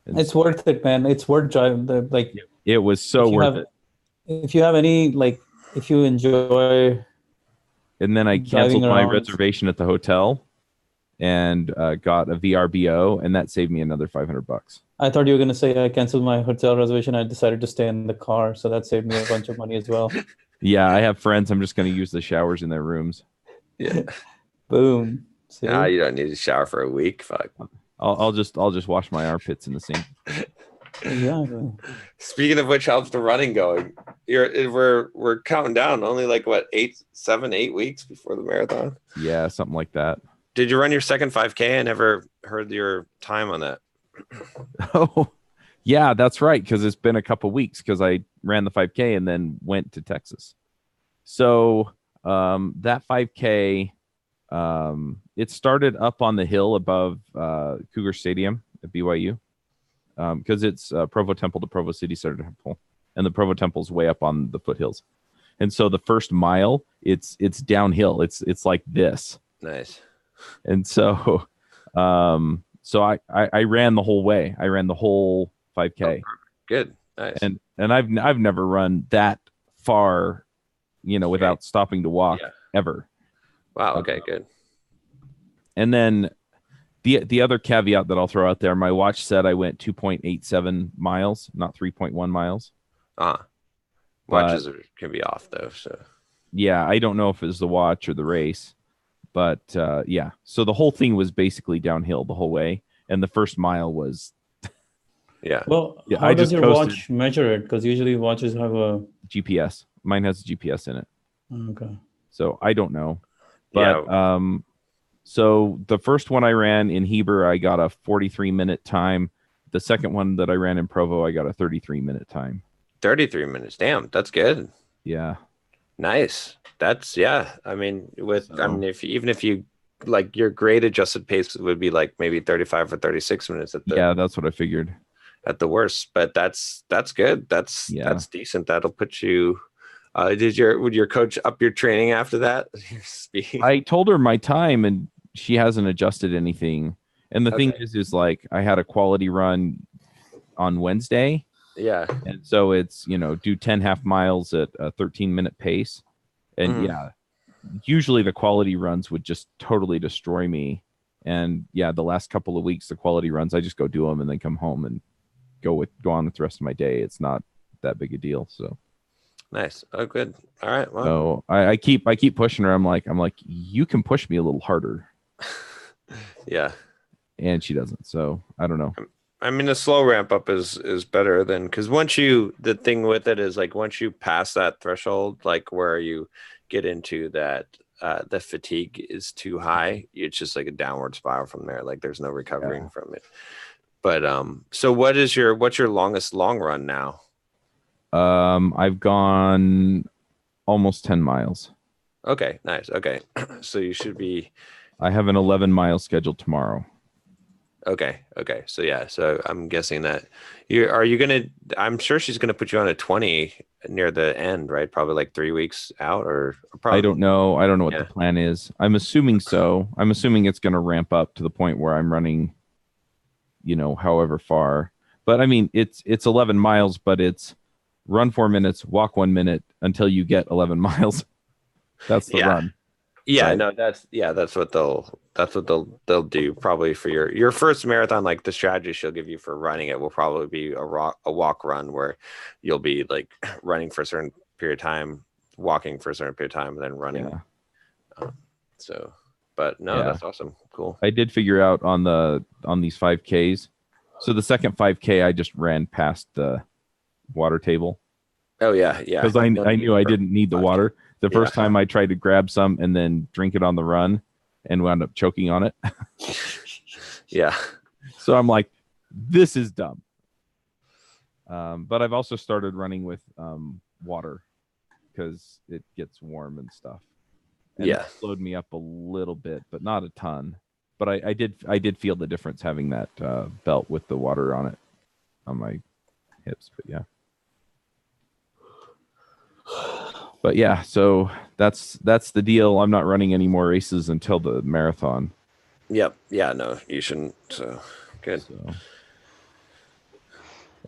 And It's worth it, man. It's worth driving. Like it was so worth it. If you have any, like, if you enjoy, And then I canceled driving my around. reservation at the hotel and got a VRBO, and that saved me another $500. I thought you were gonna say I canceled my hotel reservation. I decided to stay in the car, so that saved me a bunch of money as well. Yeah, I have friends. I'm just going to use the showers in their rooms. yeah. Boom. See? Nah, you don't need to shower for a week. Fuck. I'll just wash my armpits in the sink. Exactly. Speaking of which, how's the running going? We're counting down. Only like what 8 weeks before the marathon. Yeah, something like that. Did you run your second 5K? I never heard your time on that. Oh, yeah, that's right. Because it's been a couple weeks because I ran the 5K and then went to Texas. So that 5K, it started up on the hill above Cougar Stadium at BYU because it's Provo Temple to Provo City Center Temple, and the Provo Temple's way up on the foothills. And so the first mile, it's downhill. It's like this. Nice. And so so I ran the whole way. I ran the whole 5K. Oh, good. Nice. And I've never run that far, without stopping to walk ever. Wow. Okay. Good. And then the other caveat that I'll throw out there, my watch said I went 2.87 miles, not 3.1 miles. Watches can be off though. So yeah, I don't know if it was the watch or the race, but yeah. So the whole thing was basically downhill the whole way, and the first mile was. Yeah. Well, Yeah, how I does just your coasted. watch measure it? Because usually watches have a GPS. Mine has a GPS in it. okay. So I don't know. But so the first one I ran in Heber, I got a 43-minute time. The second one that I ran in Provo, I got a 33-minute time. 33 minutes. Damn, that's good. Yeah. Nice. That's I mean, even if you like your grade adjusted pace would be like maybe 35 or 36 minutes at the that's what I figured. At the worst, but that's good. That's decent. That'll put you. Would your coach up your training after that? I told her my time, and she hasn't adjusted anything. And the thing is like I had a quality run on Wednesday. Yeah. And so it's do 10 half miles at a 13-minute pace, and usually the quality runs would just totally destroy me. And the last couple of weeks, the quality runs, I just go do them and then come home and go on with the rest of my day. It's not that big a deal. So nice. Oh, good. All right. Well, so I keep pushing her. I'm like, you can push me a little harder. Yeah. And she doesn't. So I don't know. I mean, the slow ramp up is better than, because the thing with it is like once you pass that threshold, like where you get into that, the fatigue is too high. It's just like a downward spiral from there. Like there's no recovering from it. But so what's your longest long run now? I've gone almost 10 miles. Okay, nice. Okay. So you should be. I have an 11-mile scheduled tomorrow. Okay. So I'm guessing that I'm sure she's gonna put you on a 20 near the end, right? Probably like 3 weeks out, or probably. I don't know what the plan is. I'm assuming so. I'm assuming it's going to ramp up to the point where I'm running, however far. But I mean, it's 11 miles, but it's run 4 minutes, walk 1 minute until you get 11 miles. That's the run. Yeah, right? no, that's what they'll do probably for your first marathon. Like the strategy she'll give you for running it will probably be a walk run where you'll be like running for a certain period of time, walking for a certain period of time, and then running. Yeah. That's awesome. Cool. I did figure out on these 5Ks. So the second 5K, I just ran past the water table. Oh yeah. Because I knew I didn't need the water. The first time I tried to grab some and then drink it on the run and wound up choking on it. Yeah. So I'm like, this is dumb. But I've also started running with water. because it gets warm and stuff. And Yeah. that slowed me up a little bit, but not a ton. But I did feel the difference having that belt with the water on it on my hips. But yeah. But yeah, so that's the deal. I'm not running any more races until the marathon. Yep. Yeah. No, you shouldn't. So good. So.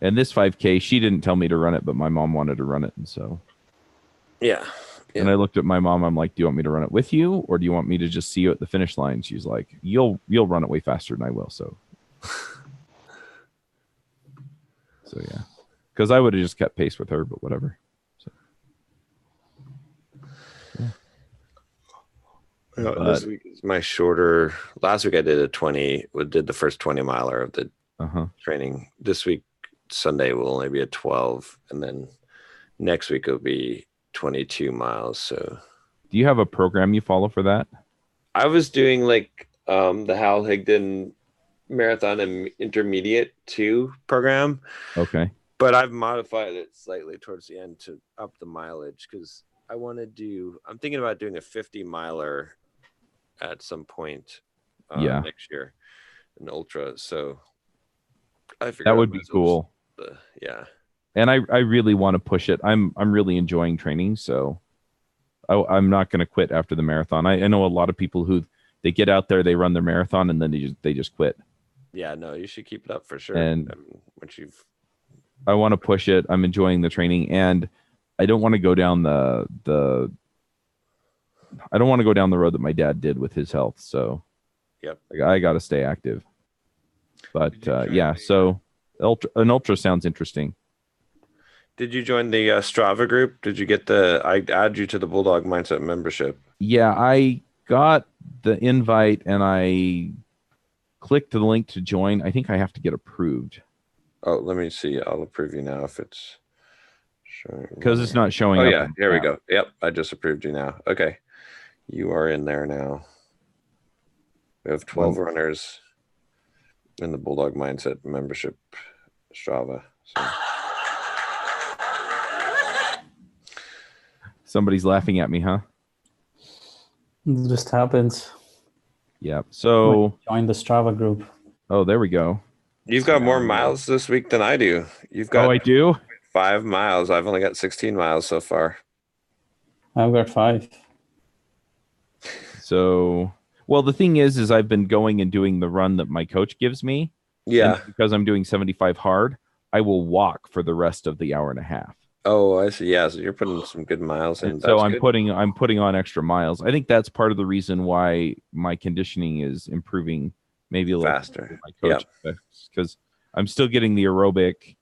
And this 5K, she didn't tell me to run it, but my mom wanted to run it, and so. Yeah. And I looked at my mom. I'm like, "Do you want me to run it with you, or do you want me to just see you at the finish line?" She's like, "You'll run it way faster than I will." So yeah, because I would have just kept pace with her, but whatever. So. Yeah. This week is my shorter. Last week I did did the first 20 miler of the training. This week, Sunday, will only be a 12, and then next week it'll be 22 miles. So do you have a program you follow for that? I was doing like the Hal Higdon Marathon and Intermediate 2 program. Okay. But I've modified it slightly towards the end to up the mileage because I'm thinking about doing a 50 miler at some point next year, an ultra. So I figured that would be cool. Yeah. And I really want to push it. I'm really enjoying training, so I'm not going to quit after the marathon. I know a lot of people who they get out there, they run their marathon, and then they just quit. Yeah, no, you should keep it up for sure. And I want to push it. I'm enjoying the training, and I don't want to go down I don't want to go down the road that my dad did with his health. So yep, I got to stay active. But yeah, so an ultra sounds interesting. Did you join the Strava group? Did you get I added you to the Bulldog Mindset membership? Yeah, I got the invite and I clicked the link to join. I think I have to get approved. Oh, let me see. I'll approve you now if it's showing. Because it's not showing up. Oh, yeah. Here we go. Yep. I just approved you now. Okay. You are in there now. We have 12 runners in the Bulldog Mindset membership Strava. So. Somebody's laughing at me, huh? It just happens. Yeah. So join the Strava group. Oh, there we go. You've got more miles this week than I do. You've got I do? 5 miles. I've only got 16 miles so far. I've got 5. So, well, the thing is I've been going and doing the run that my coach gives me. Yeah. And because I'm doing 75 hard, I will walk for the rest of the hour and a half. Oh, I see. Yeah, so you're putting some good miles in. So I'm putting on extra miles. I think that's part of the reason why my conditioning is improving maybe a little faster. My coach, because I'm still getting the aerobic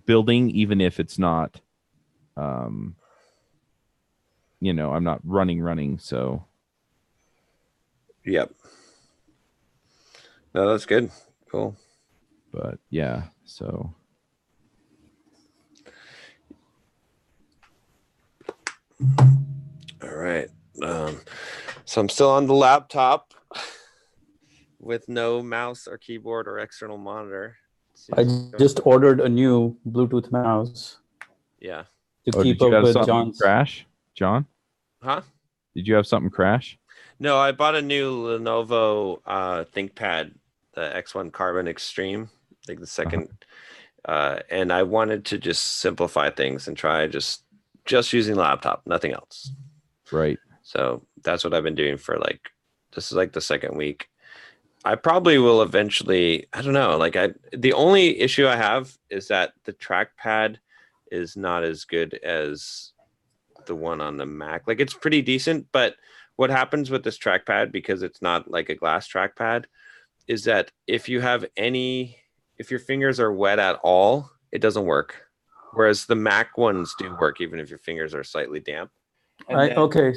building, even if it's not, I'm not running. So, yep. No, that's good. Cool. But yeah, so. All right. So I'm still on the laptop with no mouse or keyboard or external monitor. I just ordered a new Bluetooth mouse. Yeah. To keep up with John's crash, John? Huh? Did you have something crash? No, I bought a new Lenovo ThinkPad, the X1 Carbon Extreme, like the second, and I wanted to just simplify things and try just using the laptop, nothing else. Right. So that's what I've been doing for this is like the second week. I probably will eventually, I don't know, the only issue I have is that the trackpad is not as good as the one on the Mac. Like, it's pretty decent, but what happens with this trackpad, because it's not like a glass trackpad, is that if your fingers are wet at all, it doesn't work. Whereas the Mac ones do work, even if your fingers are slightly damp. Okay.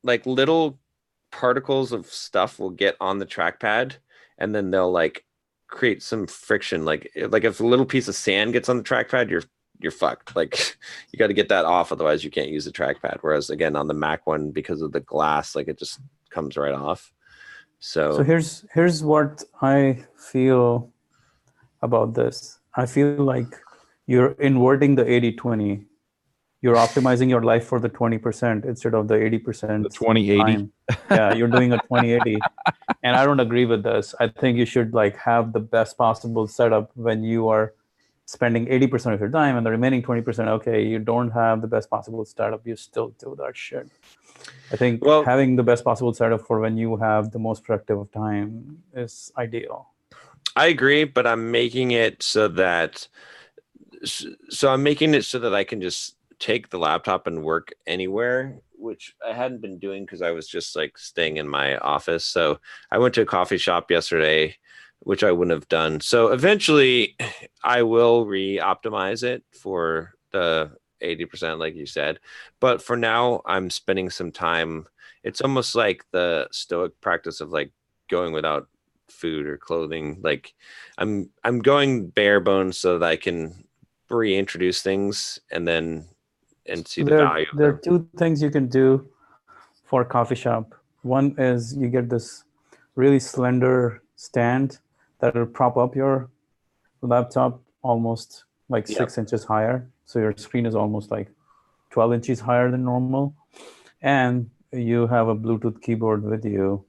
Like, little particles of stuff will get on the trackpad, and then they'll create some friction. Like if a little piece of sand gets on the trackpad, you're fucked. Like, you got to get that off, otherwise you can't use the trackpad. Whereas again, on the Mac one, because of the glass, it just comes right off. So here's what I feel about this. I feel like you're inverting the 80-20 you're optimizing your life for the 20% instead of the 80%. The 2080. time. Yeah, you're doing a 2080. And I don't agree with this. I think you should like have the best possible setup when you are spending 80% of your time, and the remaining 20%, okay, you don't have the best possible setup, you still do that shit. I think having the best possible setup for when you have the most productive time is ideal. I agree, but I'm making it so that I can just take the laptop and work anywhere, which I hadn't been doing because I was just like staying in my office. So I went to a coffee shop yesterday, which I wouldn't have done. So eventually I will re-optimize it for the 80%, like you said. But for now, I'm spending some time. It's almost like the Stoic practice of like going without food or clothing. Like I'm going bare bones so that I can reintroduce things and see the value. There are two things you can do for a coffee shop. One is you get this really slender stand that will prop up your laptop almost like 6 inches higher. So your screen is almost like 12 inches higher than normal. And you have a Bluetooth keyboard with you.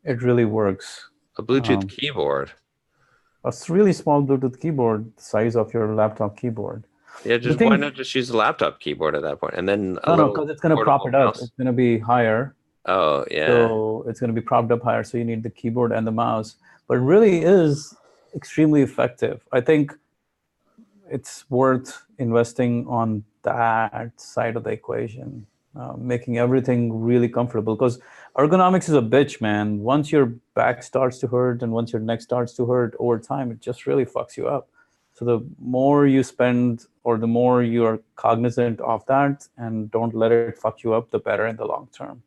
It really works. A Bluetooth keyboard? A really small Bluetooth keyboard, the size of your laptop keyboard. Yeah, why not just use the laptop keyboard at that point? And then no, because it's going to prop it up. It's going to be higher. Oh, yeah. So it's going to be propped up higher. So you need the keyboard and the mouse. But it really is extremely effective. I think it's worth investing on that side of the equation, making everything really comfortable. Because ergonomics is a bitch, man. Once your back starts to hurt and once your neck starts to hurt over time, it just really fucks you up. So the more you spend or the more you are cognizant of that and don't let it fuck you up, the better in the long term.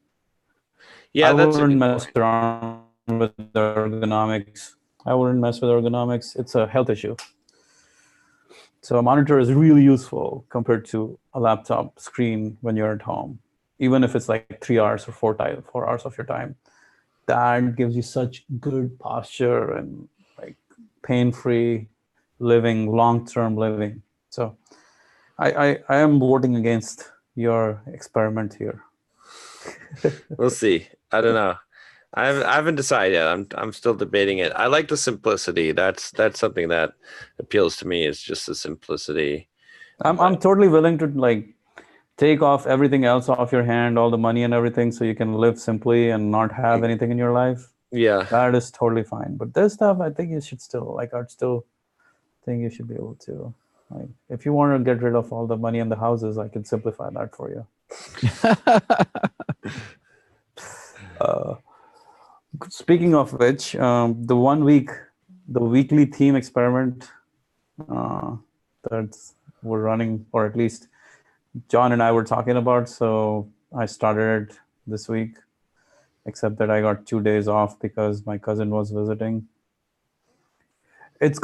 Yeah, I wouldn't mess around with the ergonomics. It's a health issue. So a monitor is really useful compared to a laptop screen when you're at home. Even if it's like 3 hours or 4 hours of your time, that gives you such good posture and like pain-free living, long-term living. So I am voting against your experiment here. We'll see. I don't know. I haven't decided yet. I'm still debating it. I like the simplicity. That's something that appeals to me, is just the simplicity. I'm totally willing to like take off everything else off your hand, all the money and everything, so you can live simply and not have anything in your life. Yeah, that is totally fine. But this stuff, I think you should still like. I'd still think you should be able to. Like, if you want to get rid of all the money and the houses, I can simplify that for you. Speaking of which, the weekly theme experiment that we're running, or at least John and I were talking about. So I started it this week, except that I got 2 days off because my cousin was visiting. It's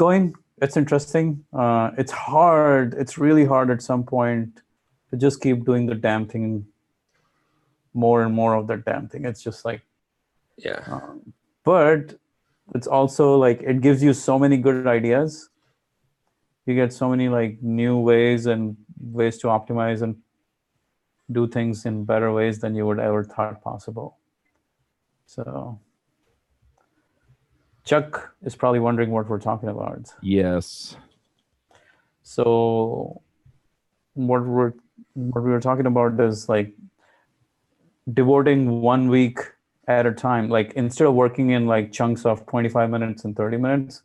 interesting. It's hard. It's really hard at some point to just keep doing the damn thing, more and more of that damn thing. It's just like, yeah. But it's also like, it gives you so many good ideas. You get so many like new ways to optimize and do things in better ways than you would ever thought possible. So Chuck is probably wondering what we're talking about. Yes. So what we were talking about is like devoting 1 week at a time. Like instead of working in like chunks of 25 minutes and 30 minutes,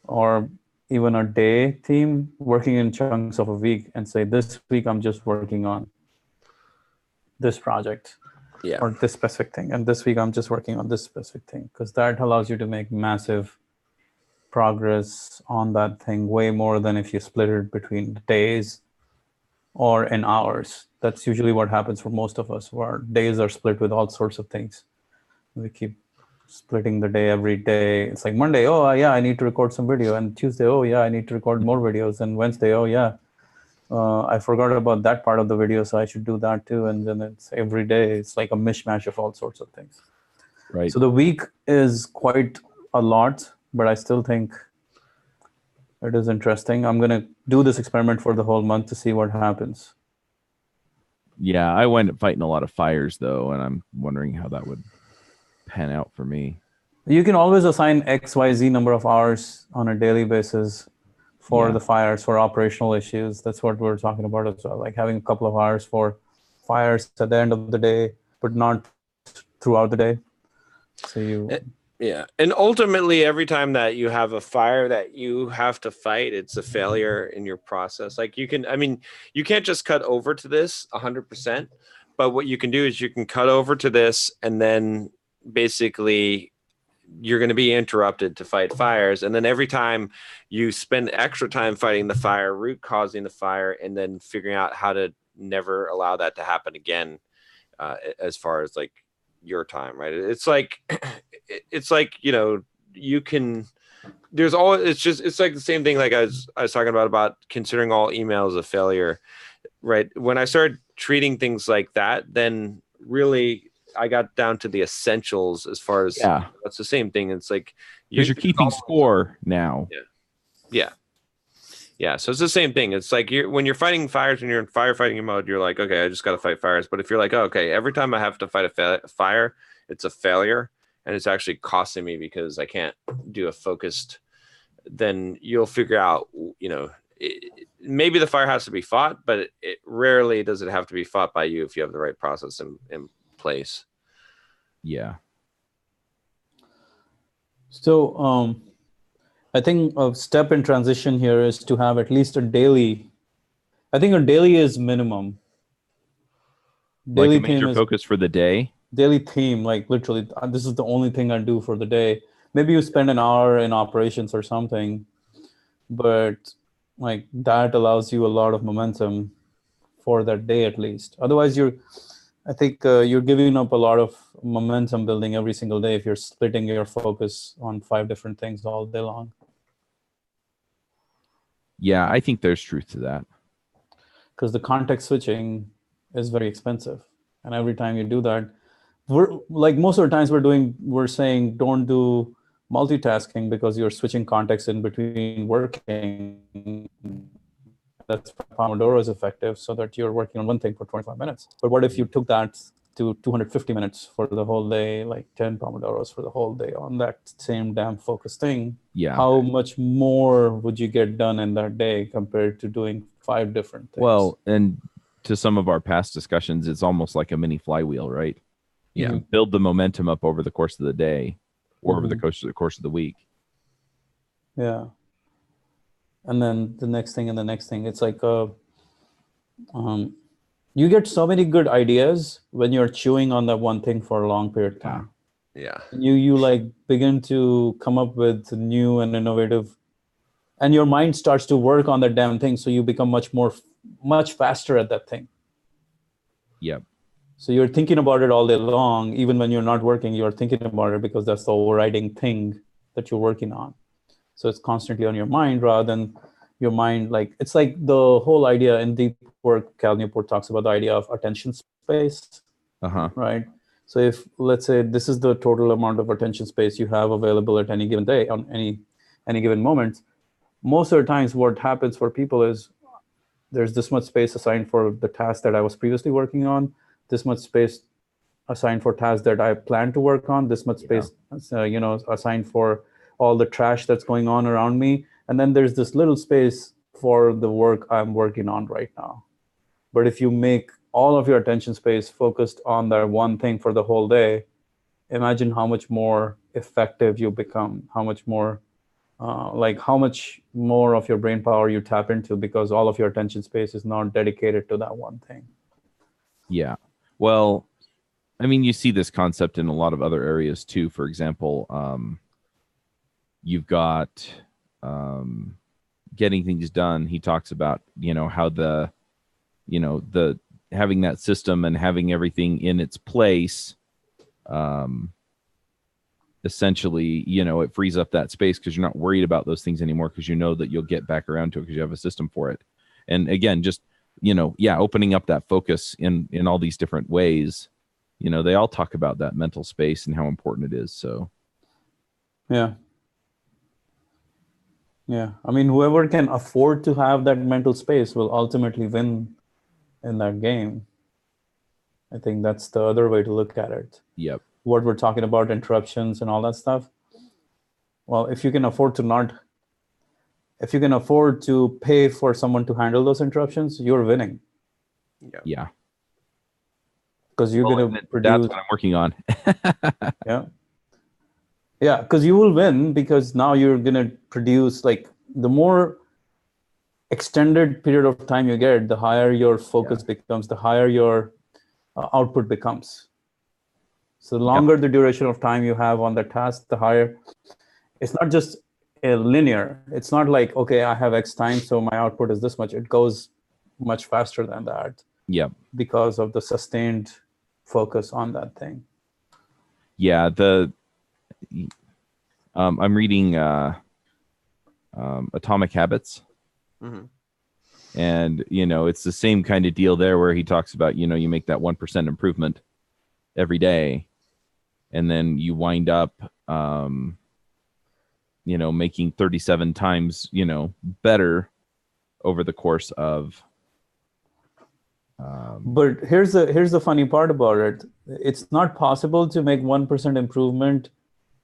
or even a day theme, working in chunks of a week, and say, this week I'm just working on this project. Yeah. Or this specific thing. And this week I'm just working on this specific thing, because that allows you to make massive progress on that thing, way more than if you split it between days or in hours. That's usually what happens for most of us, where days are split with all sorts of things. We keep splitting the day every day. It's like Monday, oh yeah, I need to record some video. And Tuesday, oh yeah, I need to record more videos. And Wednesday, oh yeah, I forgot about that part of the video, so I should do that too. And then it's every day, it's like a mishmash of all sorts of things. Right. So the week is quite a lot, but I still think it is interesting. I'm going to do this experiment for the whole month to see what happens. Yeah, I wind up fighting a lot of fires though, and I'm wondering how that would pan out for me. You can always assign XYZ number of hours on a daily basis for Yeah. the fires, for operational issues. That's what we're talking about as well. Like having a couple of hours for fires at the end of the day, but not throughout the day. So you Yeah. And ultimately, every time that you have a fire that you have to fight, it's a failure in your process. Like you can't just cut over to this 100%, but what you can do is you can cut over to this, and then basically you're going to be interrupted to fight fires. And then every time you spend extra time fighting the fire, root causing the fire, and then figuring out how to never allow that to happen again, as far as like your time, right? It's like you can, there's all, it's like the same thing like I was talking about considering all emails a failure, right? When I started treating things like that, then really I got down to the essentials as far as that's the same thing. It's like you're keeping score now. Yeah. So it's the same thing. It's like when you're fighting fires, when you're in firefighting mode, you're like, okay, I just got to fight fires. But if you're like, oh, okay, every time I have to fight a fire, it's a failure, and it's actually costing me because I can't do a focused, then you'll figure out, maybe the fire has to be fought, but it rarely does it have to be fought by you if you have the right process in place. Yeah. So I think a step in transition here is to have at least a daily. I think a daily is minimum. Daily like a major focus for the day. Daily theme, like literally, this is the only thing I do for the day. Maybe you spend an hour in operations or something, but like that allows you a lot of momentum for that day at least. Otherwise, I think you're giving up a lot of momentum building every single day if you're splitting your focus on 5 different things all day long. Yeah, I think there's truth to that. Because the context switching is very expensive. And every time you do that, we're like most of the times we're saying don't do multitasking because you're switching context in between working. That's why Pomodoro is effective, so that you're working on one thing for 25 minutes. But what if you took that to 250 minutes for the whole day, like 10 Pomodoros for the whole day on that same damn focus thing? Yeah. How much more would you get done in that day compared to doing 5 different things? Well, and to some of our past discussions, it's almost like a mini flywheel, right? Yeah. You build the momentum up over the course of the day or over the course of the week. Yeah. And then the next thing and the next thing. It's like you get so many good ideas when you're chewing on that one thing for a long period of time. Yeah. You like begin to come up with new and innovative, and your mind starts to work on that damn thing. So you become much faster at that thing. Yep. So you're thinking about it all day long. Even when you're not working, you're thinking about it because that's the overriding thing that you're working on. So it's constantly on your mind rather than your mind. Like it's like the whole idea in deep work, Cal Newport talks about the idea of attention space, right? So if let's say this is the total amount of attention space you have available at any given day on any given moment, most of the times what happens for people is there's this much space assigned for the task that I was previously working on, this much space assigned for tasks that I plan to work on, this much space assigned for all the trash that's going on around me. And then there's this little space for the work I'm working on right now. But if you make all of your attention space focused on that one thing for the whole day, imagine how much more effective you become, how much more how much more of your brain power you tap into because all of your attention space is not dedicated to that one thing. Yeah. Well, I mean, you see this concept in a lot of other areas too. For example, you've got getting things done. He talks about, how the having that system and having everything in its place, essentially, it frees up that space because you're not worried about those things anymore because you know that you'll get back around to it because you have a system for it. And again, just, opening up that focus in all these different ways, they all talk about that mental space and how important it is. So, yeah. I mean, whoever can afford to have that mental space will ultimately win in that game. I think that's the other way to look at it. Yep. What we're talking about, interruptions and all that stuff. Well, if you can afford to pay for someone to handle those interruptions, you're winning. Yeah. Because you're going to produce. That's what I'm working on. Yeah, because you will win, because now you're going to produce, like, the more extended period of time you get, the higher your focus becomes, the higher your output becomes. So the longer the duration of time you have on the task, the higher. It's not just a linear. It's not like, okay, I have X time, so my output is this much. It goes much faster than that. Yep. Because of the sustained focus on that thing. Yeah. I'm reading Atomic Habits. Mm-hmm. And, it's the same kind of deal there, where he talks about, you make that 1% improvement every day, and then you wind up, making 37 times, better over the course of. But here's the funny part about it. It's not possible to make 1% improvement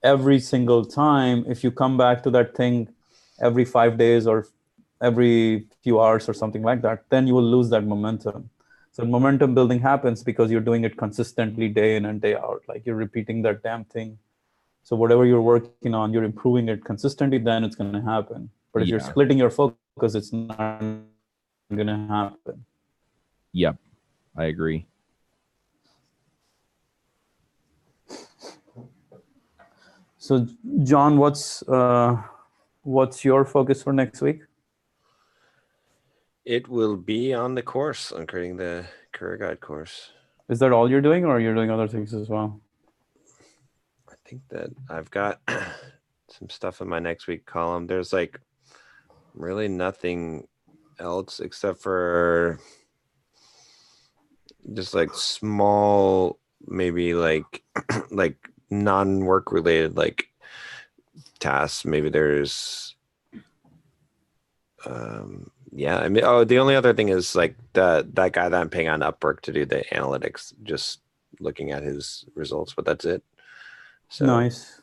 every single time. If you come back to that thing every 5 days or every few hours or something like that, then you will lose that momentum. So momentum building happens because you're doing it consistently day in and day out. Like, you're repeating that damn thing. So whatever you're working on, you're improving it consistently, then it's going to happen. But if you're splitting your focus, it's not going to happen. Yep, I agree. So, John, what's your focus for next week? It will be on the course, on creating the Career Guide course. Is that all you're doing, or you're doing other things as well? I think that I've got some stuff in my next week column. There's like really nothing else except for just like small, maybe like non-work related like tasks. Maybe there's the only other thing is like that guy that I'm paying on Upwork to do the analytics, just looking at his results, but that's it. So nice.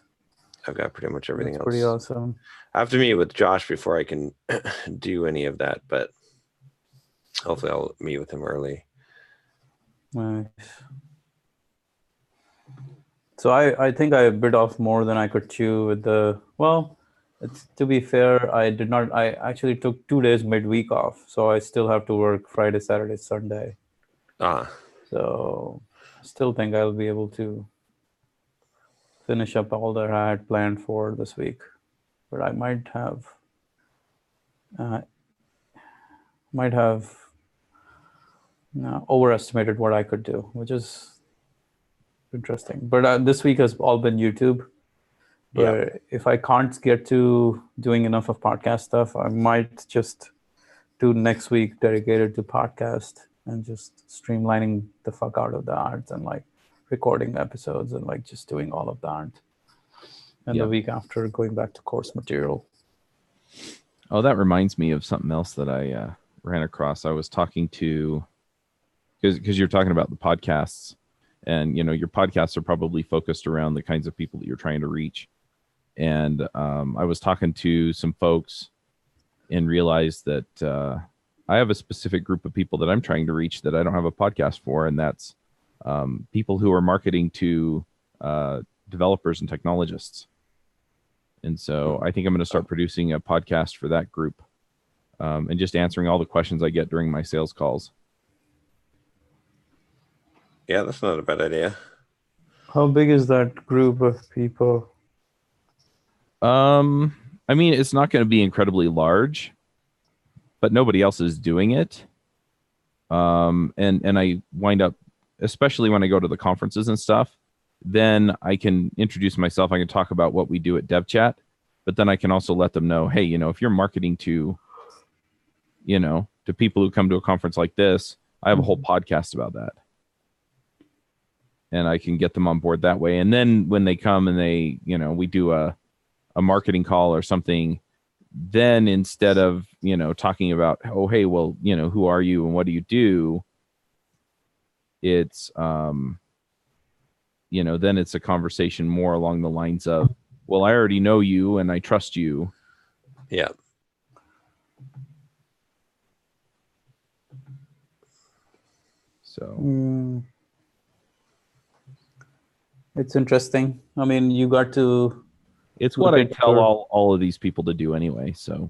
I've got pretty much everything else. Pretty awesome. I have to meet with Josh before I can do any of that, but hopefully I'll meet with him early. Nice. So I think I bit off more than I could chew with to be fair, I actually took 2 days midweek off. So I still have to work Friday, Saturday, Sunday. So I still think I'll be able to finish up all that I had planned for this week. But I might have overestimated what I could do, which is interesting. But this week has all been YouTube. But if I can't get to doing enough of podcast stuff, I might just do next week dedicated to podcast and just streamlining the fuck out of that and like recording episodes and like just doing all of that. And the week after, going back to course material. Oh, that reminds me of something else that I ran across. I was talking to, because you're talking about the podcasts, and your podcasts are probably focused around the kinds of people that you're trying to reach. And I was talking to some folks and realized that I have a specific group of people that I'm trying to reach that I don't have a podcast for, and that's people who are marketing to developers and technologists. And so I think I'm going to start producing a podcast for that group and just answering all the questions I get during my sales calls. Yeah, that's not a bad idea. How big is that group of people? I mean, it's not going to be incredibly large, but nobody else is doing it. And I wind up, especially when I go to the conferences and stuff, then I can introduce myself. I can talk about what we do at DevChat, but then I can also let them know, hey, if you're marketing to people who come to a conference like this, I have a whole podcast about that. And I can get them on board that way. And then when they come and they, we do a marketing call or something, then instead of, talking about, oh, hey, well, who are you and what do you do? it's then it's a conversation more along the lines of, well, I already know you and I trust you. Yeah. So it's interesting. I mean, you got to. It's what I tell all of these people to do anyway. So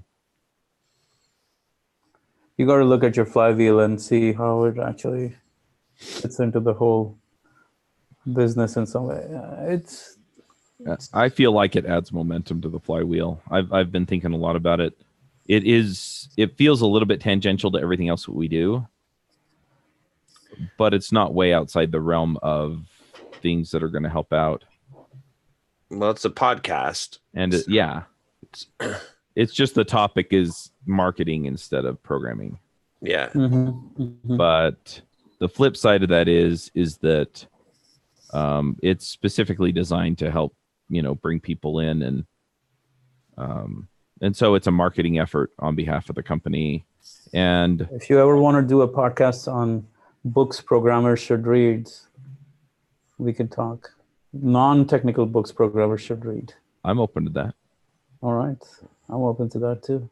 you got to look at your flywheel and see how it actually fits into the whole business in some way. I feel like it adds momentum to the flywheel. I've been thinking a lot about it. It feels a little bit tangential to everything else that we do, but it's not way outside the realm of things that are going to help out. Well, it's a podcast, and it's just the topic is marketing instead of programming. Yeah. But the flip side of that is that it's specifically designed to help bring people in, and so it's a marketing effort on behalf of the company. And if you ever want to do a podcast on books programmers should read, we could talk. Non-technical books programmers should read. I'm open to that. All right, I'm open to that too.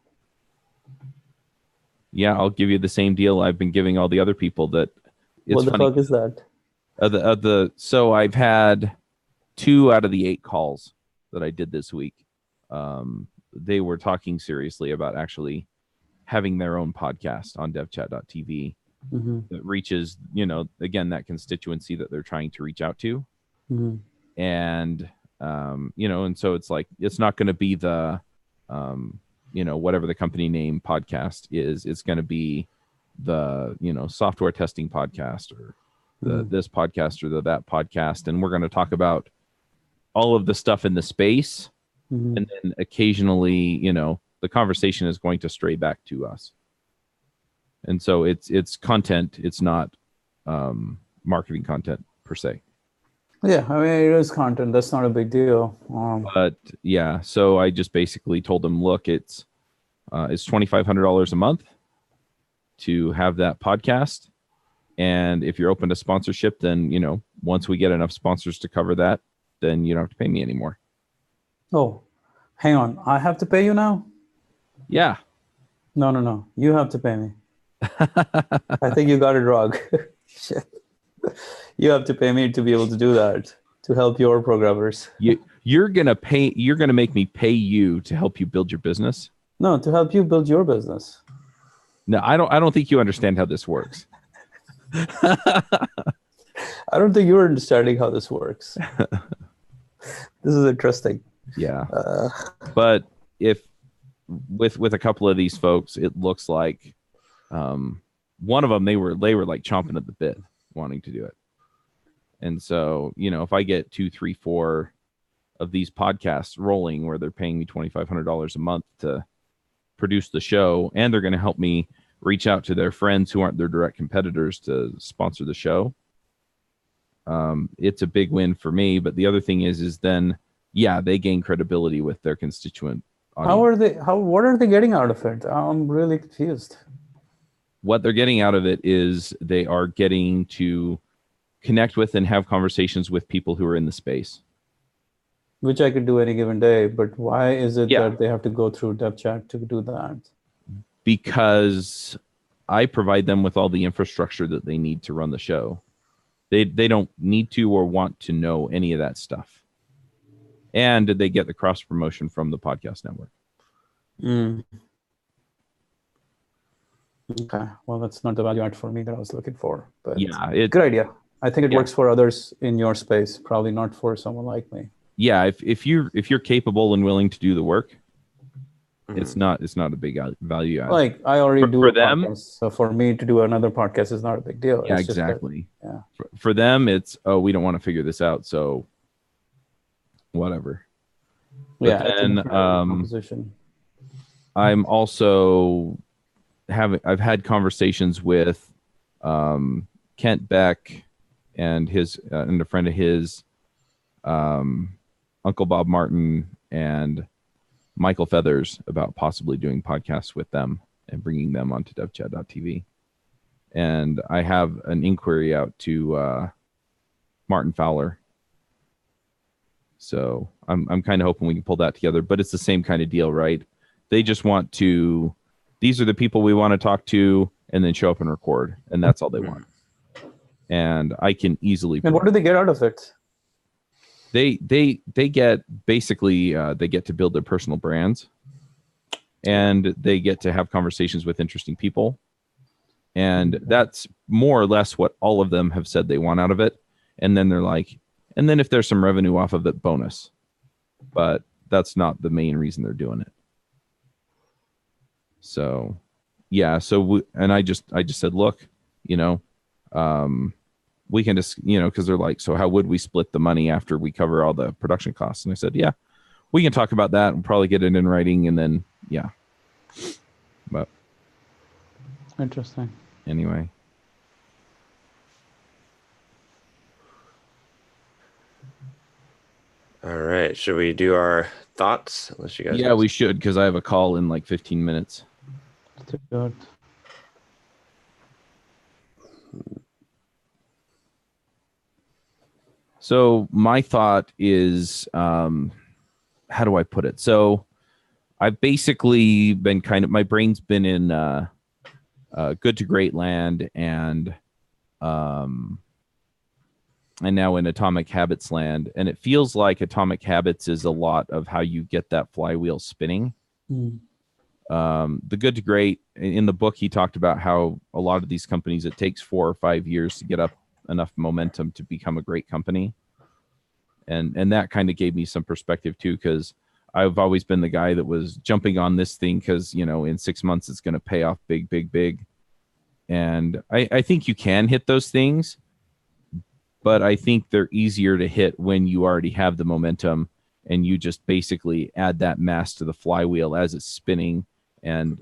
Yeah, I'll give you the same deal I've been giving all the other people. That what the fuck is that? So I've had 2 out of the 8 calls that I did this week. They were talking seriously about actually having their own podcast on devchat.tv that reaches, again, that constituency that they're trying to reach out to. And, and so it's like, it's not going to be the, whatever the company name podcast is, it's going to be the, software testing podcast or this podcast or that podcast. And we're going to talk about all of the stuff in the space. And then occasionally, the conversation is going to stray back to us. And so it's content. It's not marketing content per se. Yeah, I mean, it is content. That's not a big deal. But yeah, so I just basically told them, look, it's $2,500 a month to have that podcast. And if you're open to sponsorship, then, once we get enough sponsors to cover that, then you don't have to pay me anymore. Oh, hang on. I have to pay you now? Yeah. No. You have to pay me. I think you got it wrong. Shit. You have to pay me to be able to do that, to help your programmers. You're gonna make me pay you to help you build your business? No, to help you build your business. No, I don't think you understand how this works. I don't think you're understanding how this works. This is interesting. Yeah. But if with a couple of these folks, it looks like one of them, they were like chomping at the bit wanting to do it. And so, if I get 2, 3, 4 of these podcasts rolling where they're paying me $2,500 a month to produce the show, and they're going to help me reach out to their friends who aren't their direct competitors to sponsor the show, it's a big win for me. But the other thing is then, they gain credibility with their constituent audience. What are they getting out of it? I'm really confused. What they're getting out of it is they are getting to connect with and have conversations with people who are in the space. Which I could do any given day, but why is it that they have to go through DevChat to do that? Because I provide them with all the infrastructure that they need to run the show. They don't need to or want to know any of that stuff. And they get the cross promotion from the podcast network. Okay, well, that's not the value add for me that I was looking for. But good idea. I think it works for others in your space, probably not for someone like me. Yeah, if you're capable and willing to do the work, it's not a big value add. Like I already do for them, podcast, so for me to do another podcast is not a big deal. Yeah, it's exactly. Just for them, it's we don't want to figure this out, so whatever. But then I'm also I've had conversations with Kent Beck and a friend of his, Uncle Bob Martin and Michael Feathers, about possibly doing podcasts with them and bringing them onto devchat.tv. and I have an inquiry out to Martin Fowler. So I'm kind of hoping we can pull that together, but it's the same kind of deal, right? They just want to, these are the people we want to talk to, and then show up and record, and that's all they want. And I can easily. And what do they get out of it? They get basically they get to build their personal brands, and they get to have conversations with interesting people, and that's more or less what all of them have said they want out of it. And then they're like, and then if there's some revenue off of it, bonus. But that's not the main reason they're doing it. So, yeah. So I just said, look, we can just, because they're like, so how would we split the money after we cover all the production costs? And I said, yeah, we can talk about that and probably get it in writing, and then yeah. But interesting. Anyway. All right. Should we do our thoughts? Unless you guys. Yeah, we should, because I have a call in like 15 minutes. That's good. So my thought is, how do I put it? So I've basically been my brain's been in good to great land, and now in Atomic Habits land. And it feels like Atomic Habits is a lot of how you get that flywheel spinning. The good to great, in the book, he talked about how a lot of these companies, it takes 4 or 5 years to get up enough momentum to become a great company. And that kind of gave me some perspective too, because I've always been the guy that was jumping on this thing because, in 6 months it's going to pay off big, big, big. And I think you can hit those things, but I think they're easier to hit when you already have the momentum and you just basically add that mass to the flywheel as it's spinning, and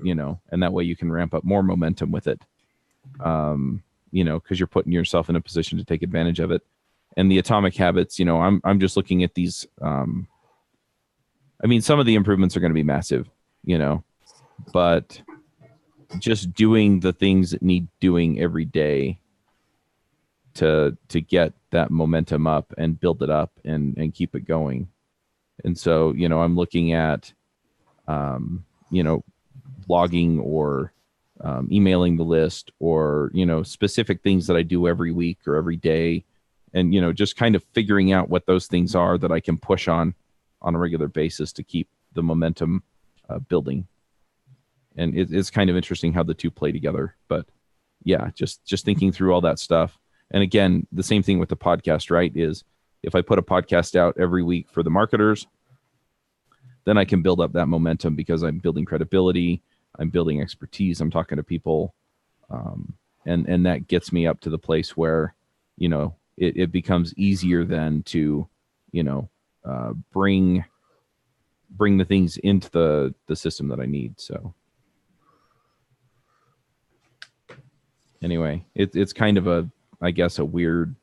and that way you can ramp up more momentum with it. Because you're putting yourself in a position to take advantage of it. And the Atomic Habits, I'm just looking at these. Some of the improvements are going to be massive, but just doing the things that need doing every day to get that momentum up and build it up and keep it going. And so, I'm looking at, blogging or emailing the list, or, specific things that I do every week or every day. And, just kind of figuring out what those things are that I can push on a regular basis to keep the momentum building. And it's kind of interesting how the two play together. But yeah, just thinking through all that stuff. And again, the same thing with the podcast, right? Is if I put a podcast out every week for the marketers, then I can build up that momentum because I'm building credibility, I'm building expertise, I'm talking to people. And that gets me up to the place where, it becomes easier then to, bring the things into the system that I need. So anyway, it's kind of a weird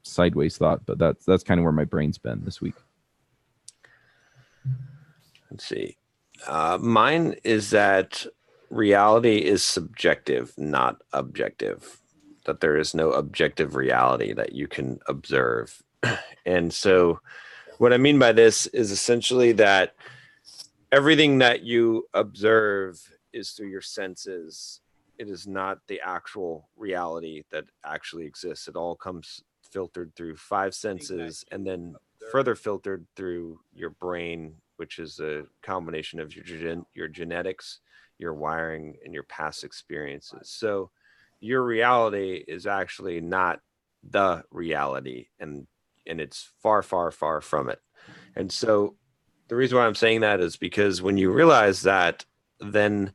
sideways thought, but that's kind of where my brain's been this week. Let's see. Mine is that reality is subjective, not objective. That there is no objective reality that you can observe. And so what I mean by this is essentially that everything that you observe is through your senses. It is not the actual reality that actually exists. It all comes filtered through 5 senses, and then further filtered through your brain, which is a combination of your genetics, your wiring, and your past experiences. So your reality is actually not the reality, and it's far, far, far from it. And so the reason why I'm saying that is because when you realize that, then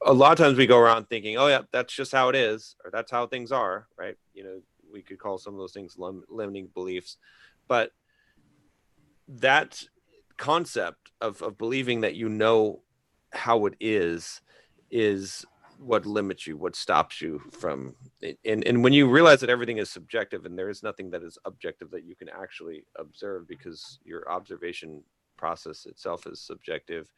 a lot of times we go around thinking, oh yeah, that's just how it is, or that's how things are, right? We could call some of those things limiting beliefs, but that concept of believing that how it is what limits you, what stops you from it. And when you realize that everything is subjective and there is nothing that is objective that you can actually observe because your observation process itself is subjective,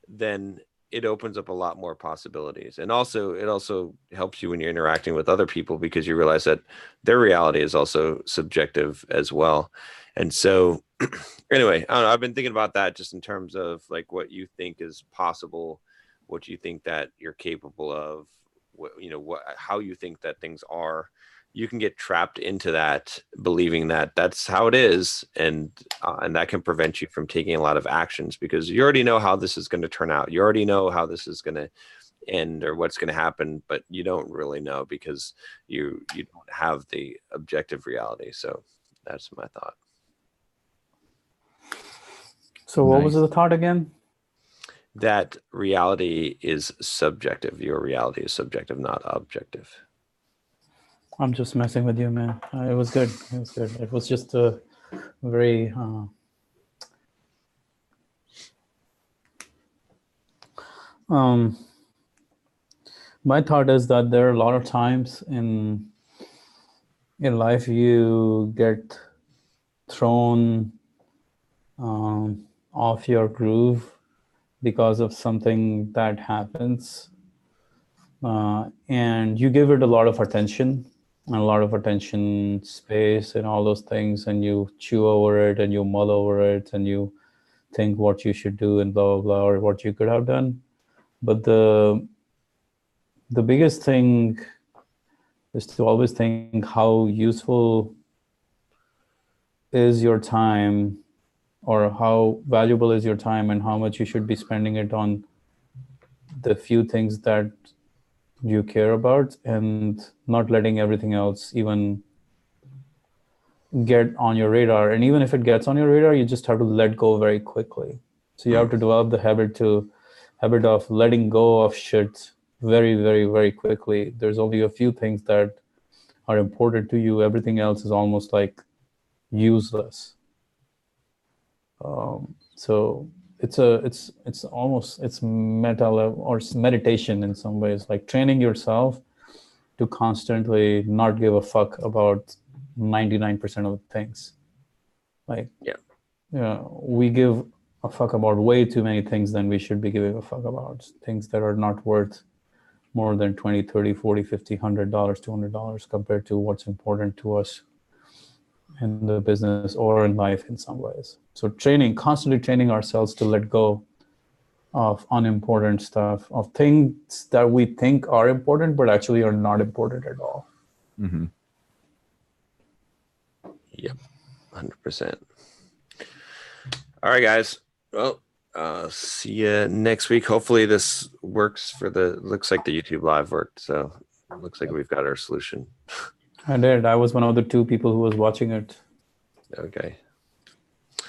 then it opens up a lot more possibilities. And also it also helps you when you're interacting with other people, because you realize that their reality is also subjective as well. And so anyway, I don't know, I've been thinking about that just in terms of like what you think is possible, what you think that you're capable of, what, you know, what, how you think that things are. You can get trapped into that, believing that that's how it is, and that can prevent you from taking a lot of actions, because you already know how this is going to turn out. You already know how this is going to end or what's going to happen, but you don't really know because you don't have the objective reality. So that's my thought. So what Nice. was the thought again? That reality is subjective. Your reality is subjective, not objective. I'm just messing with you, man. It was good. It was good. It was just a very my thought is that there are a lot of times in life you get thrown off your groove because of something that happens, and you give it a lot of attention and a lot of attention space and all those things, and you chew over it and you mull over it and you think what you should do and blah blah blah, or what you could have done. But the biggest thing is to always think how useful is your time, or how valuable is your time, and how much you should be spending it on the few things that you care about, and not letting everything else even get on your radar. And even if it gets on your radar, you just have to let go very quickly. So you have to develop the habit of letting go of shit very, very, very quickly. There's only a few things that are important to you. Everything else is almost like useless. So it's meta level, or meditation in some ways, like training yourself to constantly not give a fuck about 99% of the things. Like, we give a fuck about way too many things than we should be giving a fuck about. Things that are not worth more than $20, $30, $40, $50, $100, $200 compared to what's important to us in the business or in life in some ways. So constantly training ourselves to let go of unimportant stuff, of things that we think are important but actually are not important at all. Mm-hmm. Yep, 100%. All right, guys. Well, see you next week. Hopefully this works looks like the YouTube live worked. So it looks like we've got our solution. I did. I was one of the 2 people who was watching it. Okay.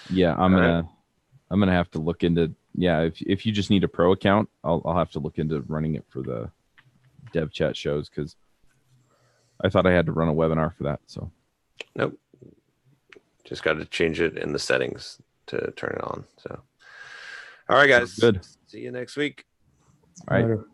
Yeah, I'm gonna have to look into. Yeah, if you just need a pro account, I'll have to look into running it for the dev chat shows, because I thought I had to run a webinar for that. So nope. Just got to change it in the settings to turn it on. So, all right, guys. Good. See you next week. All right. Later.